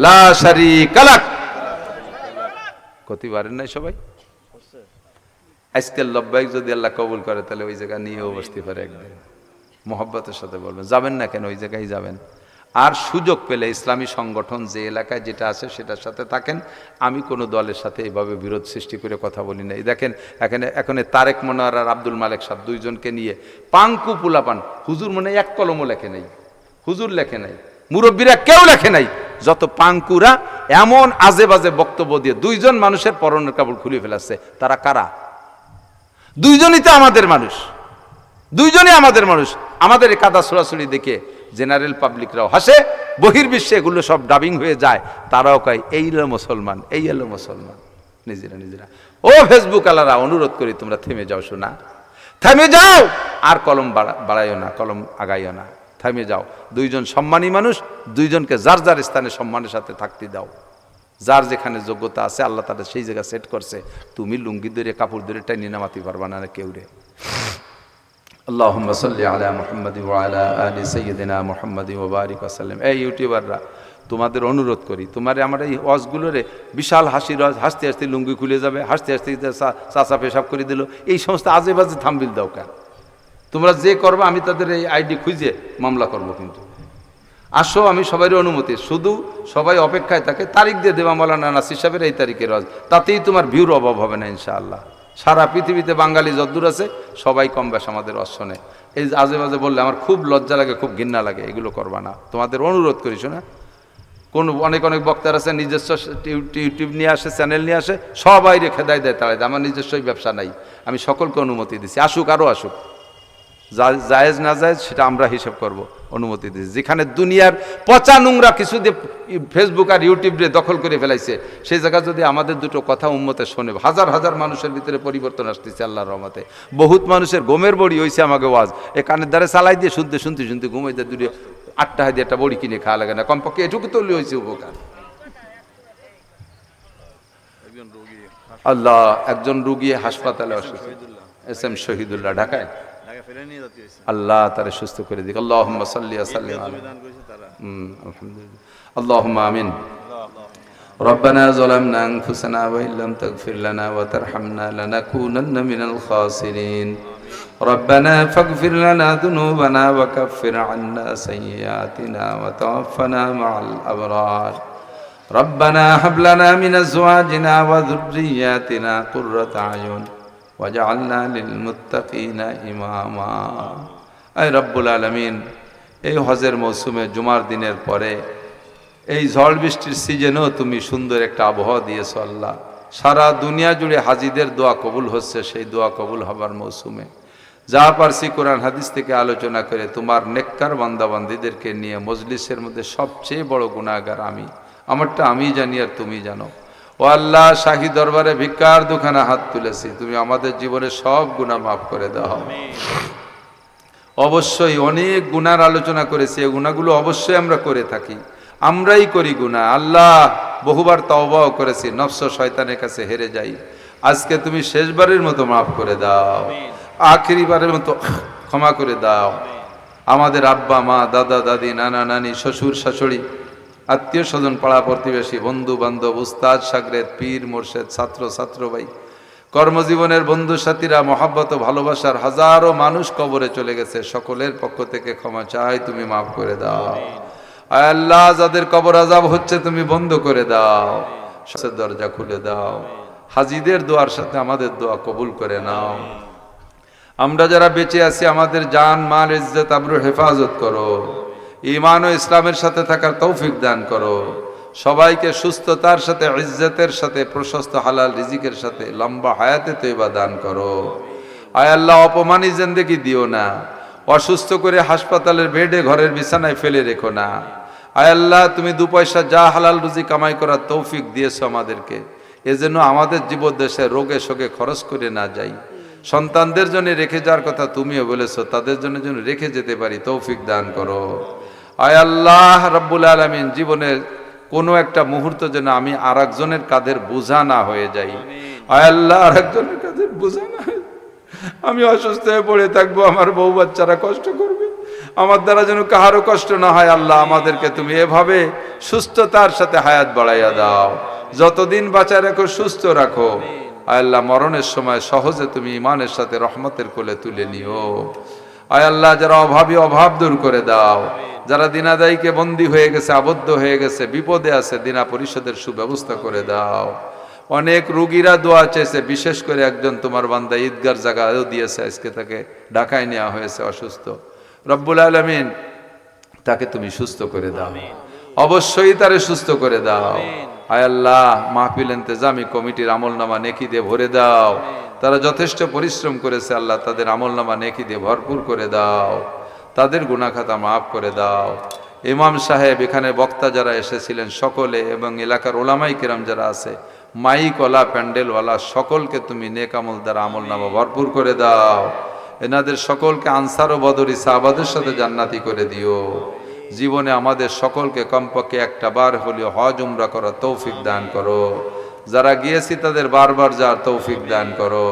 লা শারীকা লাক। কতবারের নাই সবাই? আজকাল লব্বাইক যদি আল্লাহ কবুল করে তাহলে ওই জায়গা নিয়েও বসতে পারে একদিন, মোহব্বতের সাথে বলবেন, যাবেন না কেন, ওই জায়গায় যাবেন। আর সুযোগ পেলে ইসলামী সংগঠন যে এলাকায় যেটা আছে সেটার সাথে থাকেন। আমি কোনো দলের সাথে এইভাবে বিরোধ সৃষ্টি করে কথা বলি নাই। দেখেন এখন তারেক মনোয়ার আর আব্দুল মালেক সাহেব দুইজনকে নিয়ে পাঙ্কু পোলাপান, হুজুর মনে এক কলমও লেখে নাই, হুজুর লেখে নাই, মুরব্বীরা কেউ লেখে নাই, যত পাঙ্কুরা এমন আজে বাজে বক্তব্য দিয়ে দুইজন মানুষের পরনের কাপড় খুলে ফেলাচ্ছে। তারা কারা? দুইজনই তো আমাদের মানুষ, দুইজনই আমাদের মানুষ। আমাদের এই কাদা ছোড়াছুড়ি দেখে জেনারেল পাবলিকরাও হাসে, বহির্বিশ্বে এগুলো সব ডাবিং হয়ে যায়, তারাও কয় এই এলো মুসলমান, এই এলো মুসলমান। নিজেরা ও ফেসবুক আলারা, অনুরোধ করি তোমরা থেমে যাও, শোনা থেমে যাও, আর কলম বাড়াইও না, কলম আগাইও না, থেমে যাও। দুইজন সম্মানী মানুষ, দুইজনকে যার যার স্থানে সম্মানের সাথে থাকতে দাও। যার যেখানে যোগ্যতা আছে আল্লাহ তাদের সেই জায়গা সেট করছে। তুমি লুঙ্গি ধরে কাপড় ধরে টাইনি নামাতে পারবা না কেউ রে। আল্লাহুম্মা সাল্লি আলা মুহাম্মাদি ওয়া আলা আলি সাইয়্যিদিনা মুহাম্মাদি ওয়া বারিক ওয়া সাল্লাম। এই ইউটিউবাররা, তোমাদের অনুরোধ করি, তোমারে আমার এই ওয়াজগুলোরে বিশাল হাসির ওয়াজ, হাসতে হাসতে লুঙ্গি খুলে যাবে, হাসতে হাসতে চাচা পেশাব করে দিল, এই সমস্ত আজে বাজে থাম্বিল দাও কেন? তোমরা যে করবে আমি তাদের এই আইডি খুঁজে মামলা করব। কিন্তু আসো, আমি সবাই অনুমতি, শুধু সবাই অপেক্ষায় থাকে তারিখ দিয়ে দেবা মাওলানা নাসির সাহেবের এই তারিখের ওয়াজ, তাতেই তোমার ভিউর অভাব হবে না ইনশাআল্লাহ। সারা পৃথিবীতে বাঙালি যদ্দূর আছে সবাই কম বেশ আমাদের ওয়াজ শোনে। এই আজে বাজে বললে আমার খুব লজ্জা লাগে, খুব ঘৃণা লাগে, এগুলো করবা না, তোমাদের অনুরোধ করিস না। অনেক বক্তার আছে নিজস্ব ইউটিউব নিয়ে আসে, চ্যানেল নিয়ে আসে, সবাই রেখে দেয় তাড়াই দেয়। আমার নিজস্ব ব্যবসা নাই, আমি সকলকে অনুমতি দিচ্ছি, আসুক, আরও আসুক, জায়েজ না জায়েজ সেটা আমরা হিসাব করব, অনুমতি দিয়েছি। যেখানে দুনিয়ার পচা নোংরা কিছু দিয়ে ফেসবুক আর ইউটিউবে দখল করে ফেলাইছে, সেই জায়গায় যদি আমাদের দুটো কথা উম্মতে শোনে, হাজার হাজার মানুষের ভিতরে পরিবর্তন আসতেছে আল্লাহর রহমতে। বহুত মানুষের ঘুমের বড়ি হয়েছে আমাকে ওয়াজ, এ কানের দ্বারে চালাই দিয়ে শুনতে শুনতে শুনতে ঘুমাইতে দূরে 8 টাকা দিয়ে একটা বড়ি কিনে খাওয়া লাগে না, কমপক্ষে এটুকু তৈরি হয়েছে উপকার। আল্লাহ, একজন রুগী হাসপাতালে অসুস্থ, এস এম শহীদুল্লাহ, ঢাকায়। আল্লাহ তারে সুস্থ করে দিক। আল্লাহুম্মা সাল্লি ওয়া সাল্লিম আলাইহি। আলহামদুলিল্লাহ, আল্লাহুম্মা আমিন। ربنا ظلمنا أنفسنا وإن لم تغفر لنا وترحمنا لنكونن من الخاسرين ربنا فاغفر لنا ذنوبنا وكفر عنا سيئاتنا وتوفنا مع الأبرار ربنا هب لنا من أزواجنا وذرياتنا قرة أعين وجعلنا للمتقين إماما। أي رب العالمين, এই হজের মৌসুমে জুমার দিনের পরে এই ঝড় বৃষ্টির সিজনেও তুমি সুন্দর একটা আবহাওয়া দিয়েছো আল্লাহ। সারা দুনিয়া জুড়ে হাজিদের দোয়া কবুল হচ্ছে, সেই দোয়া কবুল হবার মৌসুমে যা পারছি কোরআন হাদিস থেকে আলোচনা করে তোমার নেককার বান্দাবান্দিদেরকে নিয়ে মজলিসের মধ্যে সবচেয়ে বড় গুনাহগার আমি, আমারটা আমি জানি আর তুমি জানো। ও আল্লাহ, শাহী দরবারে ভিক্ষার দুখানা হাত তুলেছি, তুমি আমাদের জীবনের সব গুনাহ মাফ করে দাও। অবশ্যই অনেক গুনার আলোচনা করেছি, এই গুনাহগুলো অবশ্যই আমরা করে থাকি, আমরাই করি গুনাহ। আল্লাহ, বহুবার তওবাও করেছি, নফস শয়তানের কাছে হেরে যাই। আজকে তুমি শেষবারের মতো মাফ করে দাও, আখিরিবারের মতো ক্ষমা করে দাও। আমাদের আব্বা মা, দাদা দাদি, নানা নানি, শ্বশুর শাশুড়ি, আত্মীয় স্বজন, পাড়া প্রতিবেশী, বন্ধু বান্ধব, উস্তাদ শাগরেদ, পীর মোর্শেদ, ছাত্র ছাত্রভাই, কর্মজীবনের বন্ধু সাথীরা, মহাব্বত ভালোবাসার হাজারো মানুষ কবরে চলে গেছে, সকলের পক্ষ থেকে ক্ষমা চাই, তুমি মাফ করে দাও। আয় আল্লাহ, যাদের কবর আযাব হচ্ছে তুমি বন্ধ করে দাও, দরজা খুলে দাও। হাজীদের দোয়ার সাথে আমাদের দোয়া কবুল করে নাও। আমরা যারা বেঁচে আছি আমাদের জান মাল ইজ্জত আবরু হেফাজত করো, ঈমান ও ইসলামের সাথে থাকার তৌফিক দান করো। সবাইকে সুস্থতার সাথে, ইজ্জতের সাথে, প্রশস্ত হালাল রিজিকের সাথে লম্বা হায়াতে তৈবা দান করো। আয় আল্লাহ, অপমানী জিন্দেগি দিও না, অসুস্থ করে হাসপাতালের বেডে ঘরের বিছানায় ফেলে রেখো না। আয় আল্লাহ, তুমি 2 পয়সা যা হালাল রুজি কামাই করার তৌফিক দিয়েছো আমাদেরকে, এজন্য আমাদের জীবদ্দেশে রোগে শোকে খরচ করে না যাই। সন্তানদের জন্য রেখে যাওয়ার কথা তুমিও বলেছো, তাদের জন্য যেন রেখে যেতে পারি তৌফিক দান করো। আয় আল্লাহ রাব্বুল আলামিন, জীবনের কোনো একটা মুহূর্ত যেন আমি আর একজনের কাঁধের বোঝা না হয়ে যাই। আয় আল্লাহ, আর একজনের কাঁধের বোঝা না হয়ে, আমি অসুস্থ হয়ে পড়ে থাকবো, আমার বউ বাচ্চারা কষ্ট করবে, আমার দ্বারা যেন কাহারও কষ্ট না হয়। আল্লাহ, আমাদেরকে তুমি এভাবে সুস্থতার সাথে হায়াত বাড়াইয়া দাও, যতদিন বাঁচায় রাখো সুস্থ রাখো। আয় আল্লাহ, মরণের সময় সহজে তুমি ঈমানের সাথে রহমতের কোলে তুলে নিও। আয় আল্লাহ, যারা অভাবী অভাব দূর করে দাও, যারা দিনাদায়ীকে বন্দী হয়ে গেছে, আবদ্ধ হয়ে গেছে, বিপদে আছে, দিনা পরিশোধের সুব্যবস্থা করে দাও। অনেক রুগীরা দোয়া চেয়েছে, বিশেষ করে একজন তোমার বান্দা ঈদগার জায়গায়ও দিয়েছে, আজকে তাকে ঢাকায় নেওয়া হয়েছে অসুস্থ। রব্বুল আলামিন, তাকে তুমি সুস্থ করে দাও, অবশ্যই তারে সুস্থ করে দাও। আয় আল্লাহ, মাহফিল ইন্তেজামি কমিটির আমলনামা নেকি দিয়ে ভরে দাও, তারা যথেষ্ট পরিশ্রম করেছে, আল্লাহ তাদের আমলনামা নেকি দিয়ে ভরপুর করে দাও, তাদের গুনাহ খাতা মাফ করে দাও। ইমাম সাহেব, এখানে বক্তা যারা এসেছিলেন সকলে, এবং এলাকার ওলামাই কিরাম যারা আছে, মাইকওয়ালা, প্যান্ডেলওয়ালা, সকলকে তুমি নেক আমল দ্বারা আমলনামা ভরপুর করে দাও। এনাদের সকলকে আনসার ও বদরি সাহাবাদের সাথে জান্নাতি করে দিও। জীবনে আমাদের সকলকে কমপক্ষে একটা বার হলেও হজ উমরা করার তৌফিক দান করো। যারা গিয়েছি তাদের বারবার যাওয়ার তৌফিক দান করো।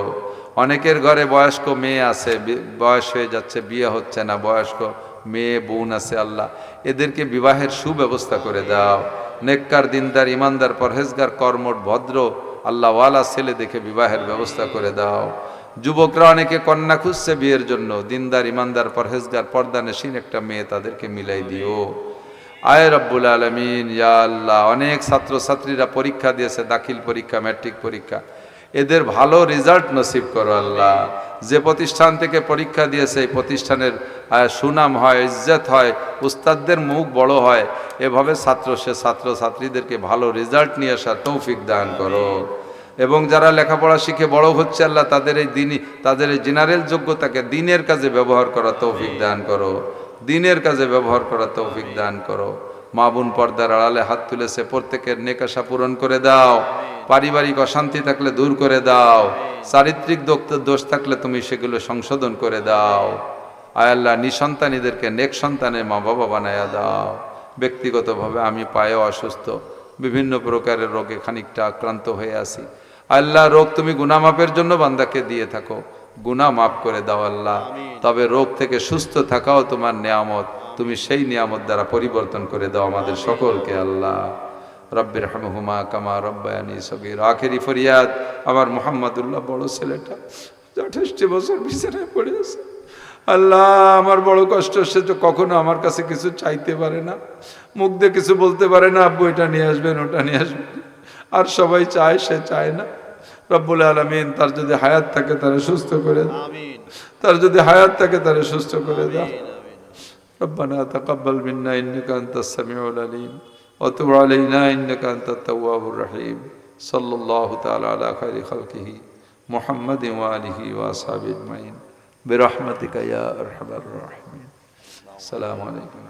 অনেকের ঘরে বয়স্ক মেয়ে আছে, বয়স হয়ে যাচ্ছে, বিয়ে হচ্ছে না, বয়স্ক মেয়ে বোন আছে, আল্লাহ এদেরকে বিবাহের সুব্যবস্থা করে দাও। নেককার, দিনদার, ইমানদার, পরহেজগার, কর্মঠ, ভদ্র, আল্লাহওয়ালা ছেলে দেখে বিবাহের ব্যবস্থা করে দাও। যুবকরা অনেকে কন্যা খুঁজছে বিয়ের জন্য, দিনদার, ইমানদার, পরহেজগার, পর্দানশীন একটা মেয়ে তাদেরকে মিলাই দিও। আয় রব্বুল আলামিন, ইয়া আল্লাহ, অনেক ছাত্রছাত্রীরা পরীক্ষা দিয়েছে, দাখিল পরীক্ষা, ম্যাট্রিক পরীক্ষা, এদের ভালো রেজাল্ট নসিব করো আল্লাহ। যে প্রতিষ্ঠান থেকে পরীক্ষা দিয়েছে এই প্রতিষ্ঠানের সুনাম হয়, ইজ্জত হয়, উস্তাদদের মুখ বড় হয়, এভাবে ছাত্রছাত্রীদেরকে ভালো রেজাল্ট নিয়ে আসার তৌফিক দান করো। এবং যারা লেখাপড়া শিখে বড় হচ্ছে আল্লাহ তাদের এই দিনই তাদের এই জেনারেল যোগ্যতাকে দিনের কাজে ব্যবহার করার তৌফিক দান করো, দিনের কাজে ব্যবহার করার তৌফিক দান করো। মা বোন পর্দার আড়ালে হাত তুলেছে, প্রত্যেকের নেক আশা পূরণ করে দাও, পারিবারিক অশান্তি থাকলে দূর করে দাও, চারিত্রিক দোষ থাকলে তুমি সেগুলো সংশোধন করে দাও। আয় আল্লাহ, নিঃসন্তানীদেরকে নেক সন্তানের মা বাবা বানায়া দাও। ব্যক্তিগতভাবে আমি পায়েও অসুস্থ, বিভিন্ন প্রকারের রোগে খানিকটা আক্রান্ত হয়ে আছি। আল্লাহ, রোগ তুমি গুনাহ মাফের জন্য বান্দাকে দিয়ে থাকো, গুনাহ মাফ করে দাও আল্লাহ। তবে রোগ থেকে সুস্থ থাকাও তোমার নিয়ামত, তুমি সেই নিয়ামত দ্বারা পরিবর্তন করে দাও আমাদের সকলকে আল্লাহ। রব্বির হামহুমা কামা রব্বায়ানি সগীর। আখেরি ফরিয়াদ, আমার মুহাম্মদুল্লাহ বড় ছেলেটা 68 বছর বিছানায় পড়ে আছে। আল্লাহ, আমার বড় কষ্ট, সে তো কখনো আমার কাছে কিছু চাইতে পারে না, মুখ দিয়ে কিছু বলতে পারে না, আব্বু এটা নিয়ে আসবেন ওটা নিয়ে আসবেন, আর সবাই চায়, সে চায় না। রব্বুল আলামিন তার যদি হায়াত থাকে তারে সুস্থ করে দাও, তার যদি হায়াত থাকে তারে সুস্থ করে দাও। রব্বানা তাকাব্বাল মিন্না ইন্নাকা আনতাস সামিউল আলিম ওয়া তুব আলাইনা ইন্নাকা আনতাত তাওয়াবুর রহিম। সাল্লাল্লাহু তাআলা আলা খায়রি খালকিহি মুহাম্মাদিন ওয়া আলিহি ওয়া আসহাবিহি আজমাইন বিরহমাতিকা ইয়া আরহামার রাহিমিন। আসসালামু আলাইকুম।